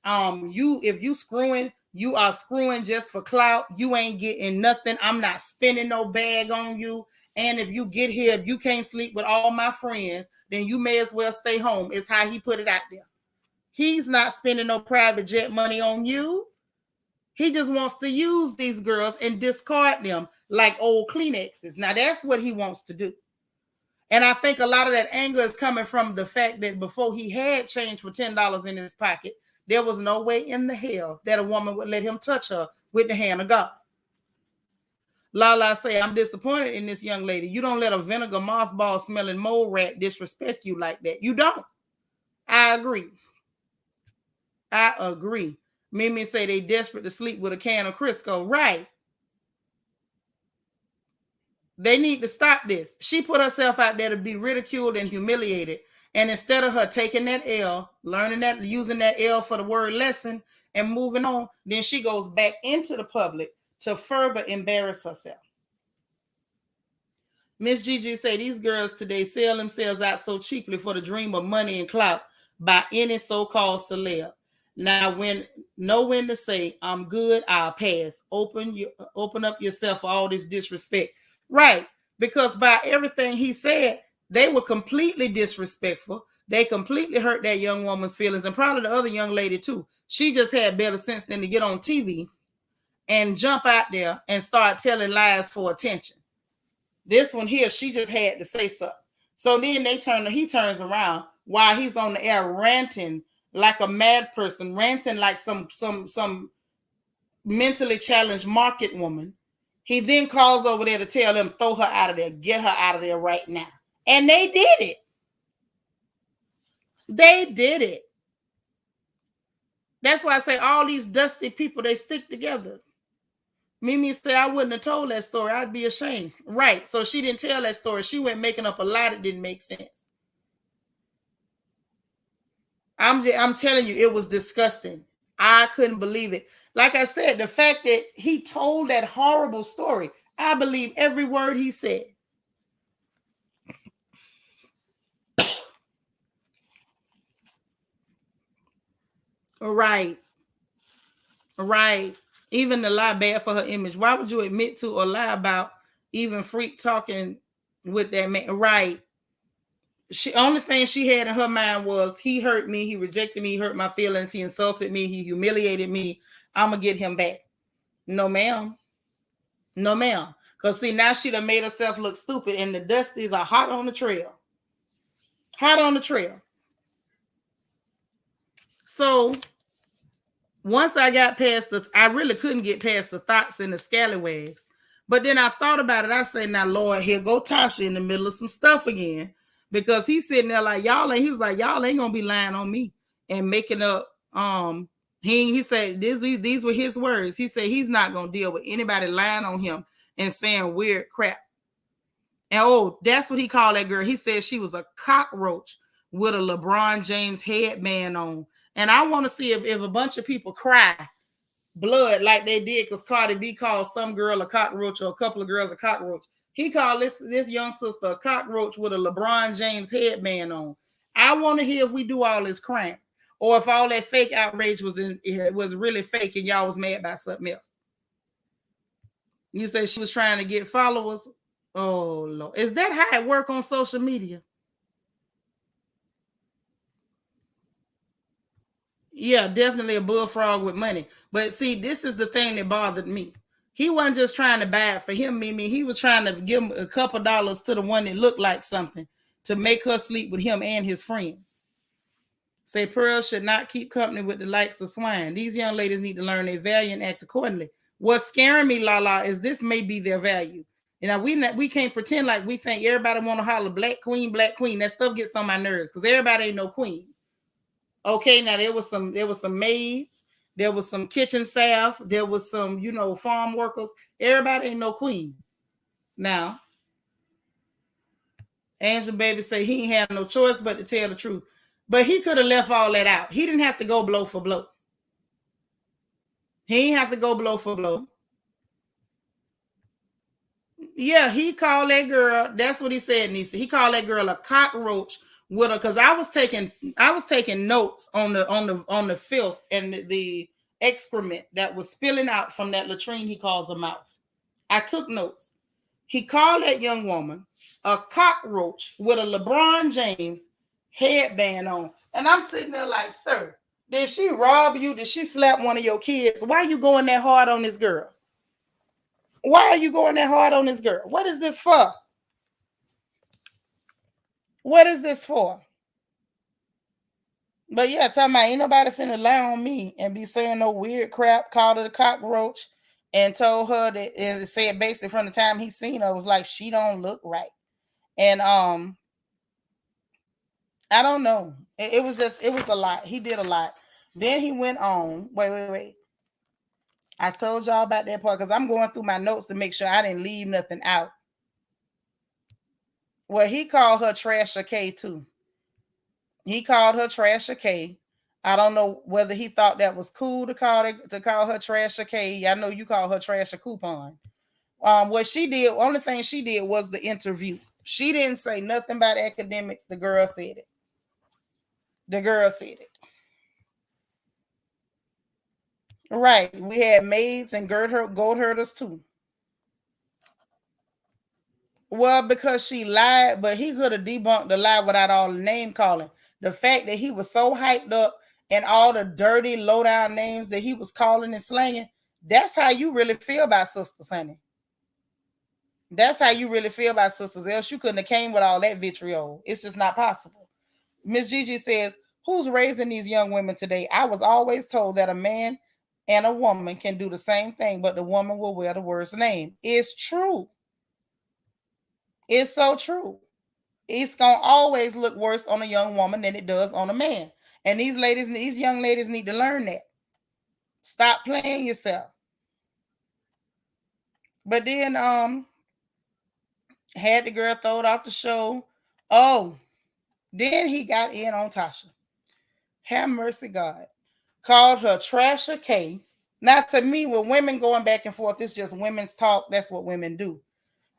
If you screwing, you are screwing just for clout. You ain't getting nothing. I'm not spending no bag on you. And if you get here, if you can't sleep with all my friends, then you may as well stay home, is how he put it out there. He's not spending no private jet money on you. He just wants to use these girls and discard them like old Kleenexes. Now, that's what he wants to do. And I think a lot of that anger is coming from the fact that before he had change for $10 in his pocket, there was no way in the hell that a woman would let him touch her with the hand of God. Lala say, I'm disappointed in this young lady. You don't let a vinegar mothball smelling mole rat disrespect you like that. You don't. I agree. Mimi say they desperate to sleep with a can of Crisco. Right. They need to stop this. She put herself out there to be ridiculed and humiliated. And instead of her taking that L, learning that, using that L for the word lesson and moving on, then she goes back into the public to further embarrass herself. Miss Gigi say these girls today sell themselves out so cheaply for the dream of money and clout by any so-called celeb. Now, know when to say, I'm good, I'll pass. Open up yourself for all this disrespect. Right, because by everything he said, they were completely disrespectful. They completely hurt that young woman's feelings, and probably the other young lady too. She just had better sense than to get on TV and jump out there and start telling lies for attention. This one here, she just had to say something. So then he turns around while he's on the air ranting like a mad person, ranting like some mentally challenged market woman. He then calls over there to tell them, throw her out of there, get her out of there right now. And they did it. They did it. That's why I say all these dusty people, they stick together. Mimi said, I wouldn't have told that story. I'd be ashamed. Right. So she didn't tell that story. She went making up a lie that didn't make sense. I'm telling you, it was disgusting. I couldn't believe it. Like I said, the fact that he told that horrible story, I believe every word he said. Right. Right. Even the lie bad for her image. Why would you admit to or lie about even freak talking with that man? Right. She only thing she had in her mind was he hurt me, he rejected me, he hurt my feelings, he insulted me, he humiliated me. I'm gonna get him back. No, ma'am. No, ma'am. Because see, now she done made herself look stupid, and the dusties are hot on the trail. Hot on the trail. So once I got past I really couldn't get past the thoughts and the scallywags. But then I thought about it. I said, now, Lord, here go Tasha in the middle of some stuff again. Because he's sitting there like, he was like, y'all ain't gonna be lying on me and making up. He said these were his words. He said he's not gonna deal with anybody lying on him and saying weird crap. And that's what he called that girl. He said she was a cockroach with a LeBron James headband on. And I want to see if a bunch of people cry blood like they did because Cardi B called some girl a cockroach or a couple of girls a cockroach. He called this young sister a cockroach with a LeBron James headband on. I want to hear if we do all this crying or if all that fake outrage was really fake and y'all was mad about something else. You said she was trying to get followers. Oh, Lord. Is that how it work on social media? Yeah, definitely a bullfrog with money. But see, this is the thing that bothered me. He wasn't just trying to buy it for him, Mimi. He was trying to give him a couple dollars to the one that looked like something to make her sleep with him and his friends. Say Pearl should not keep company with the likes of swine. These young ladies need to learn their value and act accordingly. What's scaring me, Lala, is this may be their value. And we can't pretend like we think everybody want to holler black queen, black queen. That stuff gets on my nerves because everybody ain't no queen. Okay, now there was some maids, there was some kitchen staff, there was some, farm workers. Everybody ain't no queen. Now, Angel Baby say he ain't have no choice but to tell the truth. But he could have left all that out. He didn't have to go blow for blow. He ain't have to go blow for blow. Yeah, he called that girl. That's what he said, Nisa. He called that girl a cockroach with her because I was taking notes on the filth and the excrement that was spilling out from that latrine he calls a mouth. I took notes. He called that young woman a cockroach with a LeBron James headband on. And I'm sitting there like, sir, did she rob you? Did she slap one of your kids? Why are you going that hard on this girl? Why are you going that hard on this girl? What is this for? What is this for? But yeah, talking about ain't nobody finna lie on me and be saying no weird crap, called her a cockroach, and told her that and said basically from the time he seen her was like she don't look right. And I don't know. It was a lot. He did a lot. Then he went on. Wait. I told y'all about that part because I'm going through my notes to make sure I didn't leave nothing out. Well, he called her Trasher K too. He called her Trasher K. I don't know whether he thought that was cool to call her Trasher K. I know you call her Trasher Coupon. What she did, only thing she did was the interview. She didn't say nothing about academics. The girl said it. Right. We had maids and goat herders too. Well, because she lied, but he could have debunked the lie without all the name calling. The fact that he was so hyped up and all the dirty, low down names that he was calling and slanging, that's how you really feel about sisters, honey. That's how you really feel about sisters. Else you couldn't have came with all that vitriol. It's just not possible. Miss Gigi says, who's raising these young women today? I was always told that a man and a woman can do the same thing, but the woman will wear the worst name. It's true. It's so true. It's gonna always look worse on a young woman than it does on a man. And these ladies, these young ladies need to learn that. Stop playing yourself. But then had the girl thrown off the show. Oh, then he got in on Tasha. Have mercy, God. Called her Trasher K. Now, to me, with women going back and forth, it's just women's talk. That's what women do.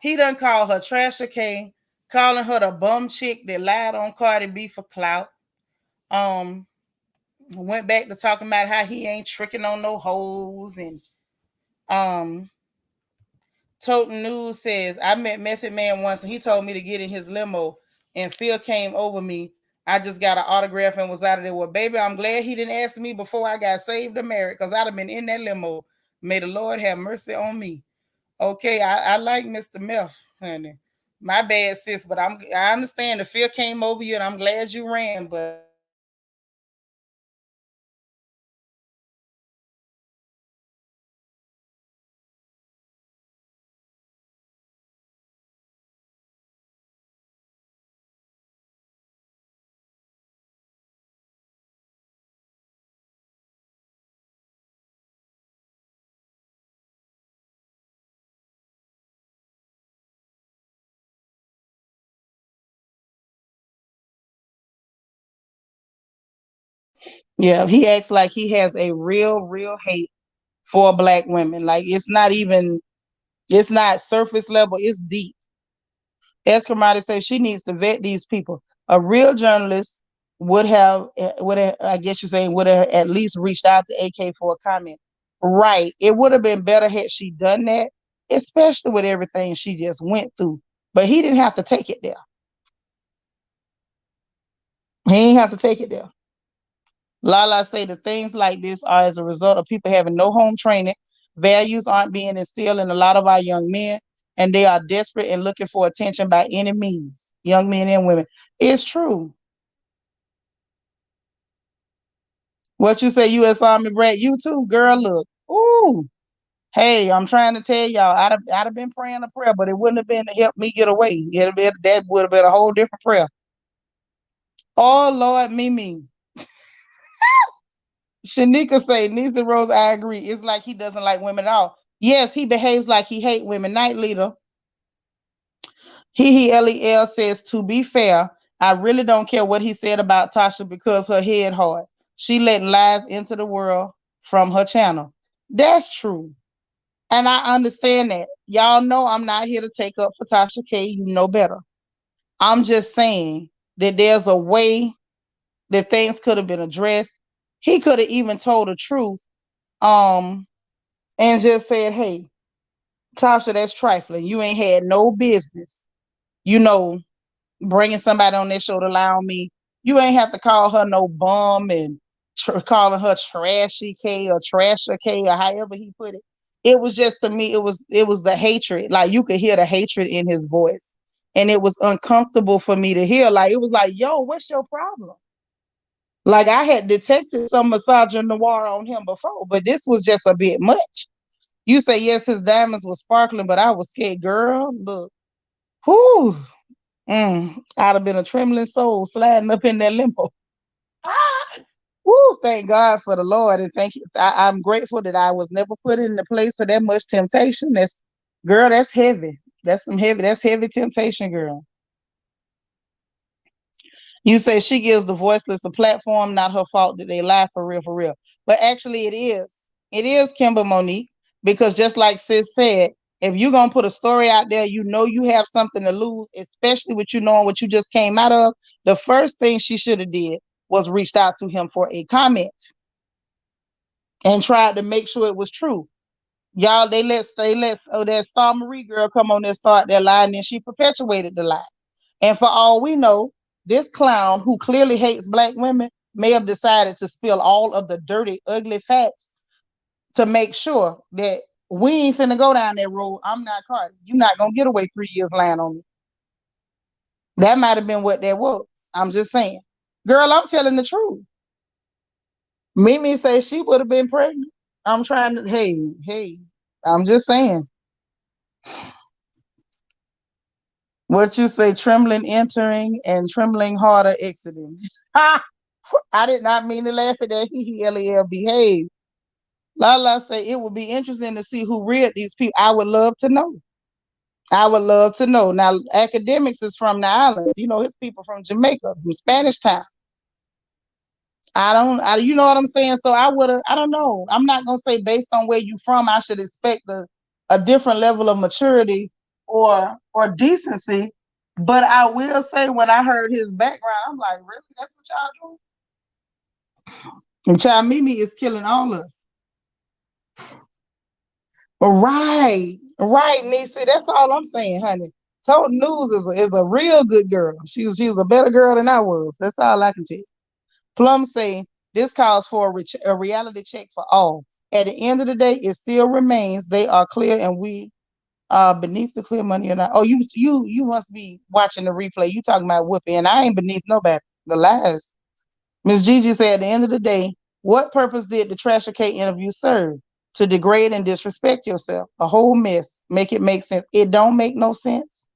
He done called her Trasher K, calling her the bum chick that lied on Cardi B for clout. Went back to talking about how he ain't tricking on no hoes. And Toten News says, I met Method Man once and he told me to get in his limo and Phil came over me. I just got an autograph and was out of there. Well, baby, I'm glad he didn't ask me before I got saved or married because I'd have been in that limo. May the Lord have mercy on me. Okay, I like Mr. Meth, honey. My bad, sis, but I understand the fear came over you and I'm glad you ran, but yeah, he acts like he has a real hate for black women. Like it's not surface level, it's deep. Escamati says she needs to vet these people. A real journalist would have I guess you're saying would have at least reached out to AK for a comment. Right. It would have been better had she done that, especially with everything she just went through. But he didn't have to take it there. He didn't have to take it there. Lala say the things like this are as a result of people having no home training. Values aren't being instilled in a lot of our young men, and they are desperate and looking for attention by any means. Young men and women. It's true. What you say, U.S. Army brat? You too, girl. Look, ooh, hey, I'm trying to tell y'all, I'd have been praying a prayer, but it wouldn't have been to help me get away. That would have been a whole different prayer. Oh Lord, Mimi. Shanika say, Nisa Rose, I agree. It's like he doesn't like women at all. Yes, he behaves like he hate women. Night leader. Lel says, to be fair, I really don't care what he said about Tasha because her head hard. She letting lies into the world from her channel. That's true. And I understand that. Y'all know I'm not here to take up for Tasha K. You know better. I'm just saying that there's a way that things could have been addressed. He could have even told the truth. And just said, hey, Tasha, that's trifling. You ain't had no business, you know, bringing somebody on this show to lie on me. You ain't have to call her no bum and calling her trashy K or trasher K or however he put it. It was just, to me, it was the hatred. Like you could hear the hatred in his voice. And it was uncomfortable for me to hear. Like it was like, yo, what's your problem? Like I had detected some misogyny noir on him before, but this was just a bit much. You say yes, his diamonds were sparkling, but I was scared, girl. Look, whoo, I'd have been a trembling soul sliding up in that limo. Ah, whoo, thank God for the Lord, and thank you. I'm grateful that I was never put in the place of that much temptation. Girl, that's heavy. That's heavy temptation, girl. You say she gives the voiceless a platform, not her fault that they lie for real, for real. But actually, it is. It is Kimber Monique, because just like Sis said, if you're gonna put a story out there, you know you have something to lose, especially with you knowing what you just came out of. The first thing she should have did was reached out to him for a comment and tried to make sure it was true. Y'all, they let that Star Marie girl come on there, start that lie, and then she perpetuated the lie. And for all we know, this clown who clearly hates black women may have decided to spill all of the dirty, ugly facts to make sure that we ain't finna go down that road. I'm not Cardi. You're not gonna get away 3 years lying on me. That might have been what that was. I'm just saying. Girl, I'm telling the truth. Mimi says she would have been pregnant. I'm trying to, hey, I'm just saying. What you say, trembling entering and trembling harder exiting. I did not mean to laugh at that. LEL behave. Lala say it would be interesting to see who reared these people. I would love to know. I would love to know. Now, Akademiks is from the islands. You know, his people from Jamaica, from Spanish Town. You know what I'm saying? So I don't know. I'm not going to say based on where you from, I should expect a different level of maturity or decency. But I will say when I heard his background, I'm like, really? That's what y'all doing? And Child Mimi is killing all us. Right, Nisa. That's all I'm saying, honey. Total News is a real good girl. She's a better girl than I was. That's all I can tell you. Plum say this calls for a reality check for all. At the end of the day, it still remains they are clear and we are beneath the clear money or not. Oh, you must be watching the replay. You talking about Whoopi, and I ain't beneath nobody. The lies. Miss Gigi said at the end of the day, what purpose did the Trasher K interview serve? To degrade and disrespect yourself. A whole mess. Make it make sense. It don't make no sense.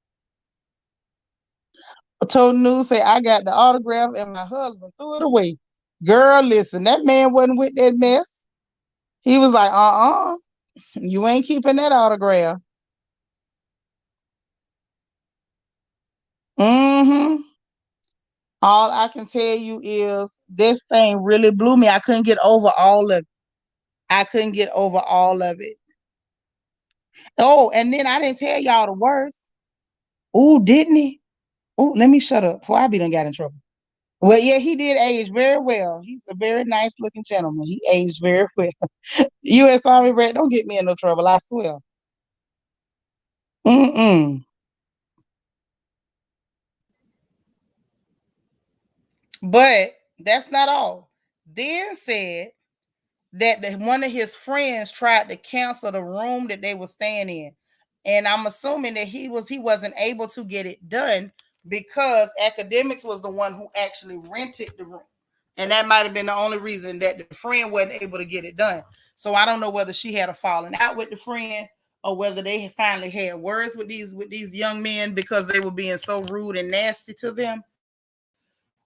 Told News say I got the autograph and my husband threw it away. Girl, listen, that man wasn't with that mess. He was like, you ain't keeping that autograph. Mm-hmm. All I can tell you is this thing really blew me. I couldn't get over all of it. I couldn't get over all of it. Oh, and then I didn't tell y'all the worst. Ooh, didn't he? Ooh, let me shut up before I be done got in trouble. Well, yeah, he did age very well. He's a very nice looking gentleman. He aged very well. U.S. Army Red, don't get me in no trouble, I swear. Mm-mm. But that's not all. Then said that one of his friends tried to cancel the room that they were staying in. And I'm assuming that he wasn't able to get it done because Akademiks was the one who actually rented the room. And that might have been the only reason that the friend wasn't able to get it done. So I don't know whether she had a falling out with the friend or whether they finally had words with these young men because they were being so rude and nasty to them.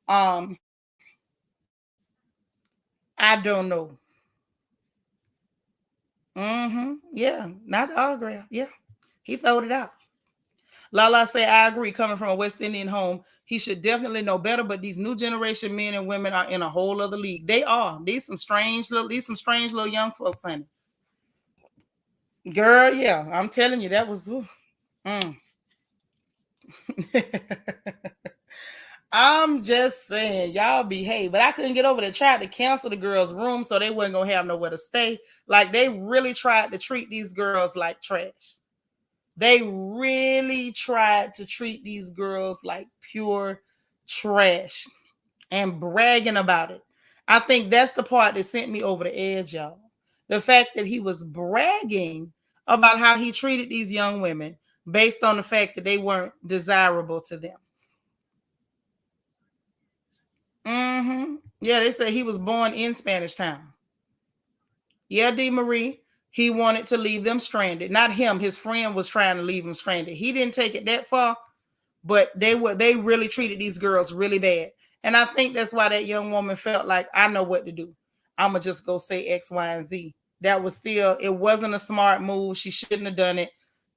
I don't know. Yeah, not the autograph. Yeah, he throwed it out. Lala say, I agree. Coming from a West Indian home, he should definitely know better. But these new generation men and women are in a whole other league. They are. These some strange little young folks, honey. Girl, yeah, I'm telling you, that was. I'm just saying, y'all behave. But I couldn't get over. They tried to cancel the girls' room so they wasn't gonna have nowhere to stay. Like they really tried to treat these girls like trash. They really tried to treat these girls like pure trash and bragging about it. I think that's the part that sent me over the edge, y'all. The fact that he was bragging about how he treated these young women based on the fact that they weren't desirable to them. Yeah, they say he was born in Spanish Town. Yeah, D. Marie, he wanted to leave them stranded. Not him, his friend was trying to leave him stranded. He didn't take it that far, but they really treated these girls really bad. And I think that's why that young woman felt like, I know what to do. I'm gonna just go say X, Y, and Z. That was still, it wasn't a smart move. She shouldn't have done it.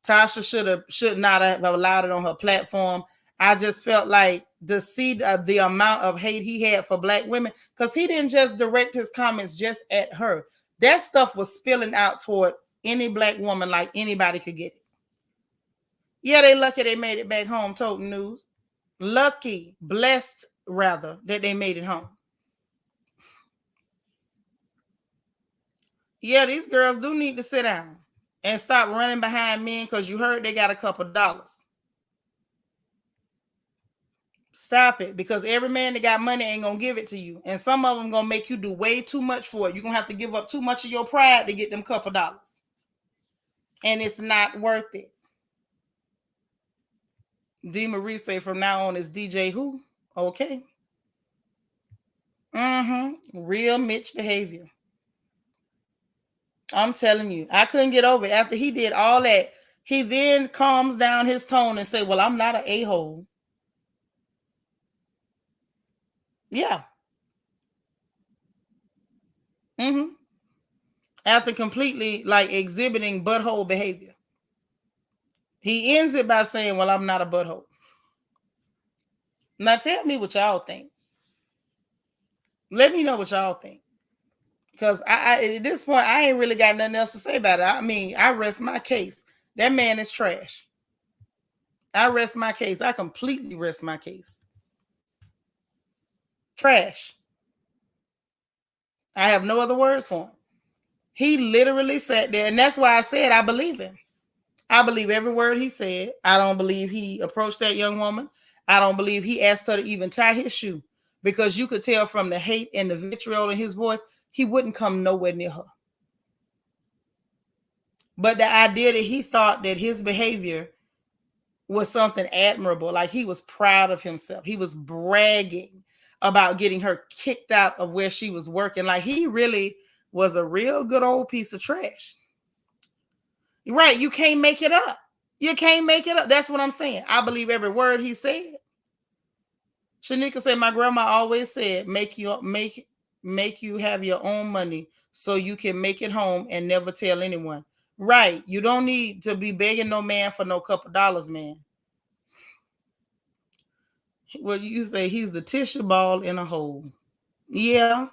Tasha should not have allowed it on her platform. I just felt like the amount of hate he had for black women, because he didn't just direct his comments just at her. That stuff was spilling out toward any black woman, like anybody could get it. Yeah, they lucky they made it back home, Total News. Lucky, blessed rather, that they made it home. Yeah, these girls do need to sit down and stop running behind men because you heard they got a couple dollars. Stop it, because every man that got money ain't gonna give it to you, and some of them gonna make you do way too much for it. You're gonna have to give up too much of your pride to get them couple dollars, and it's not worth it. D. Marie say from now on it's DJ who? Okay. Real Mitch behavior. I'm telling you, I couldn't get over it. After he did all that, he then calms down his tone and say, well, I'm not an a-hole. Yeah. After completely like exhibiting butthole behavior. He ends it by saying, well, I'm not a butthole. Now tell me what y'all think. Let me know what y'all think. Because I at this point, I ain't really got nothing else to say about it. I mean, I rest my case. That man is trash. I rest my case. I completely rest my case. Trash. I have no other words for him. He literally sat there, and that's why I said I believe him. I believe every word he said. I don't believe he approached that young woman. I don't believe he asked her to even tie his shoe, because you could tell from the hate and the vitriol in his voice, he wouldn't come nowhere near her. But the idea that he thought that his behavior was something admirable, like he was proud of himself. He was bragging about getting her kicked out of where she was working. Like he really was a real good old piece of trash. Right. You can't make it up. You can't make it up. That's what I'm saying. I believe every word he said. Seanitra said, my grandma always said, make you have your own money so you can make it home and never tell anyone. Right. You don't need to be begging no man for no couple dollars, man. Well, you say he's the tissue ball in a hole. Yeah,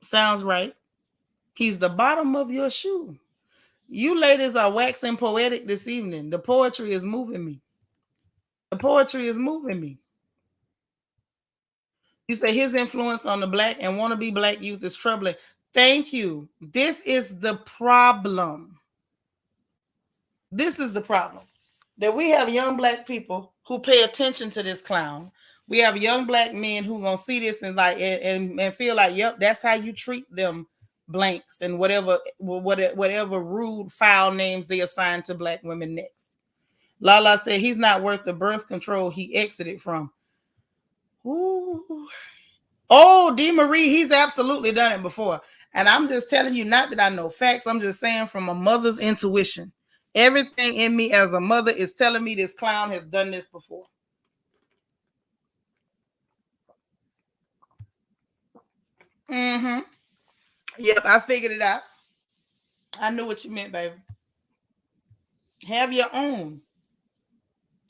sounds right. He's the bottom of your shoe. You ladies are waxing poetic this evening. The poetry is moving me. The poetry is moving me. You say his influence on the black and wannabe black youth is troubling. Thank you. This is the problem. This is the problem. That we have young black people who pay attention to this clown. We have young black men who gonna see this and like and feel like, yep, that's how you treat them blanks and whatever rude foul names they assign to black women next. Lala said he's not worth the birth control he exited from. Ooh. Oh, D. Marie, he's absolutely done it before. And I'm just telling you, not that I know facts, I'm just saying from a mother's intuition. Everything in me as a mother is telling me this clown has done this before. Yep, I figured it out. I knew what you meant, baby. Have your own.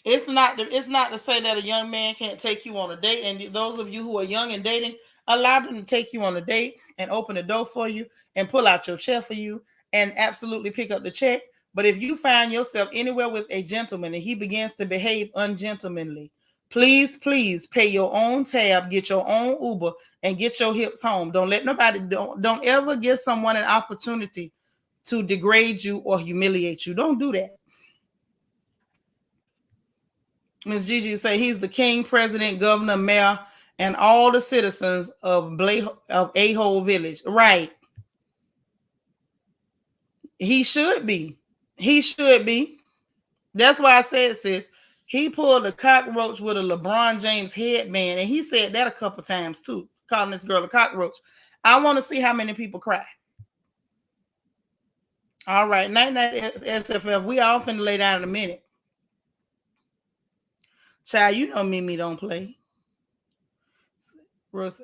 It's not to say that a young man can't take you on a date. And those of you who are young and dating, allow them to take you on a date and open the door for you and pull out your chair for you and absolutely pick up the check. But if you find yourself anywhere with a gentleman and he begins to behave ungentlemanly, please pay your own tab, get your own Uber, and get your hips home. Don't let nobody, don't ever give someone an opportunity to degrade you or humiliate you. Don't do that. Ms. Gigi say he's the king, president, governor, mayor, and all the citizens of A-Hole Village. Right. He should be. He should be. That's why I said, sis, he pulled a cockroach with a LeBron James headband, and he said that a couple times too, calling this girl a cockroach. I want to see how many people cry. All right, night SFF. We all finna lay down in a minute. Child, you know Mimi don't play.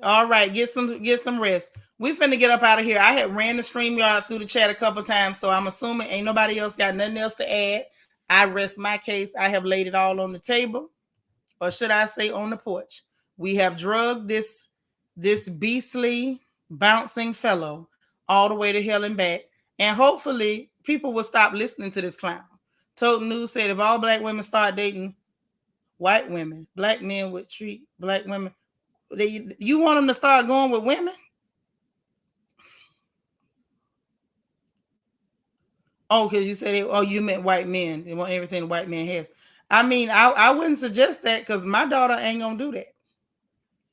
All right, get some rest. We finna get up out of here. I had ran the StreamYard through the chat a couple times, so I'm assuming ain't nobody else got nothing else to add. I rest my case. I have laid it all on the table, or should I say on the porch. We have drugged this beastly bouncing fellow all the way to hell and back, and hopefully people will stop listening to this clown. Total News said if all black women start dating white women, black men would treat black women. You want them to start going with women? Oh, because you said, you meant white men. They want everything the white man has. I mean, I wouldn't suggest that because my daughter ain't gonna do that.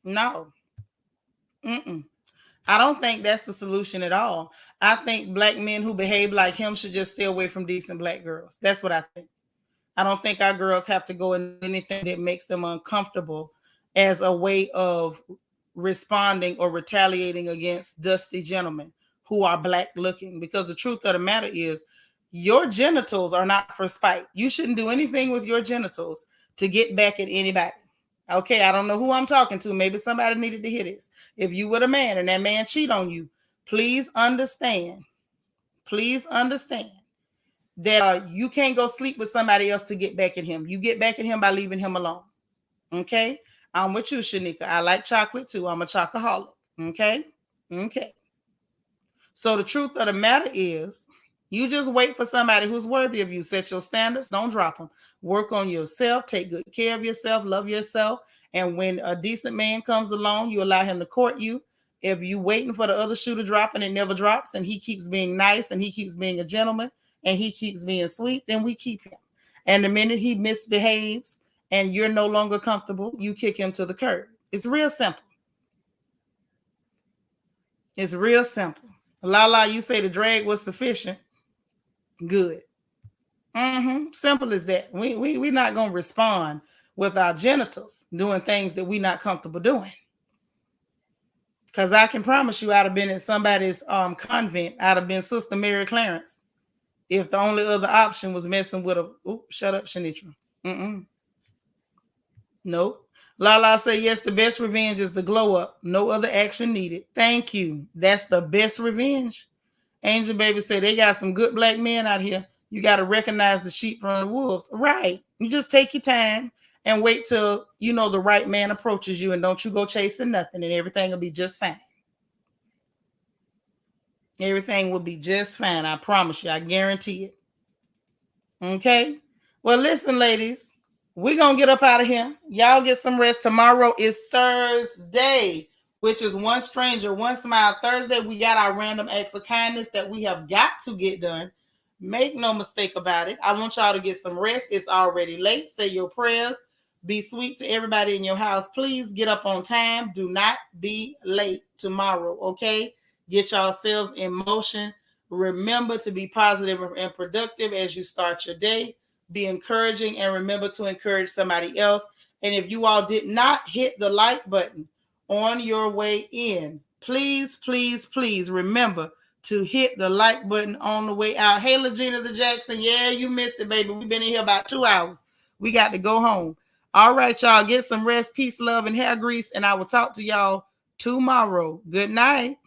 No. Mm-mm. I don't think that's the solution at all. I think black men who behave like him should just stay away from decent black girls. That's what I think. I don't think our girls have to go into anything that makes them uncomfortable as a way of responding or retaliating against dusty gentlemen who are black looking. Because the truth of the matter is, your genitals are not for spite. You shouldn't do anything with your genitals to get back at anybody. Okay, I don't know who I'm talking to. Maybe somebody needed to hear this. If you were a man and that man cheat on you, please understand. Please understand that you can't go sleep with somebody else to get back at him. You get back at him by leaving him alone. Okay? I'm with you, Seanitra. I like chocolate too. I'm a chocoholic. Okay? Okay. So the truth of the matter is, you just wait for somebody who's worthy of you. Set your standards. Don't drop them. Work on yourself. Take good care of yourself. Love yourself. And when a decent man comes along, you allow him to court you. If you waiting for the other shoe to drop and it never drops, and he keeps being nice and he keeps being a gentleman and he keeps being sweet, then we keep him. And the minute he misbehaves and you're no longer comfortable, you kick him to the curb. It's real simple. It's real simple. Lala, you say the drag was sufficient. Good. Simple as that. We're not going to respond with our genitals doing things that we're not comfortable doing. Because I can promise you, I'd have been in somebody's convent. I'd have been Sister Mary Clarence if the only other option was messing with a... Ooh, shut up, Seanitra. Nope. Lala say, yes, the best revenge is the glow up. No other action needed. Thank you. That's the best revenge. Angel Baby say, they got some good black men out here. You got to recognize the sheep from the wolves. Right. You just take your time and wait till, the right man approaches you, and don't you go chasing nothing, and everything will be just fine. Everything will be just fine. I promise you. I guarantee it. Okay? Well, listen, ladies. We're going to get up out of here. Y'all get some rest. Tomorrow is Thursday, which is One Stranger, One Smile Thursday. We got our random acts of kindness that we have got to get done. Make no mistake about it. I want y'all to get some rest. It's already late. Say your prayers. Be sweet to everybody in your house. Please get up on time. Do not be late tomorrow, okay? Get yourselves in motion. Remember to be positive and productive as you start your day. Be encouraging, and remember to encourage somebody else. And if you all did not hit the like button on your way in, please, please, please remember to hit the like button on the way out. Hey, Legina the Jackson. Yeah, you missed it, baby. We've been in here about 2 hours. We got to go home. All right, y'all. Get some rest, peace, love, and hair grease. And I will talk to y'all tomorrow. Good night.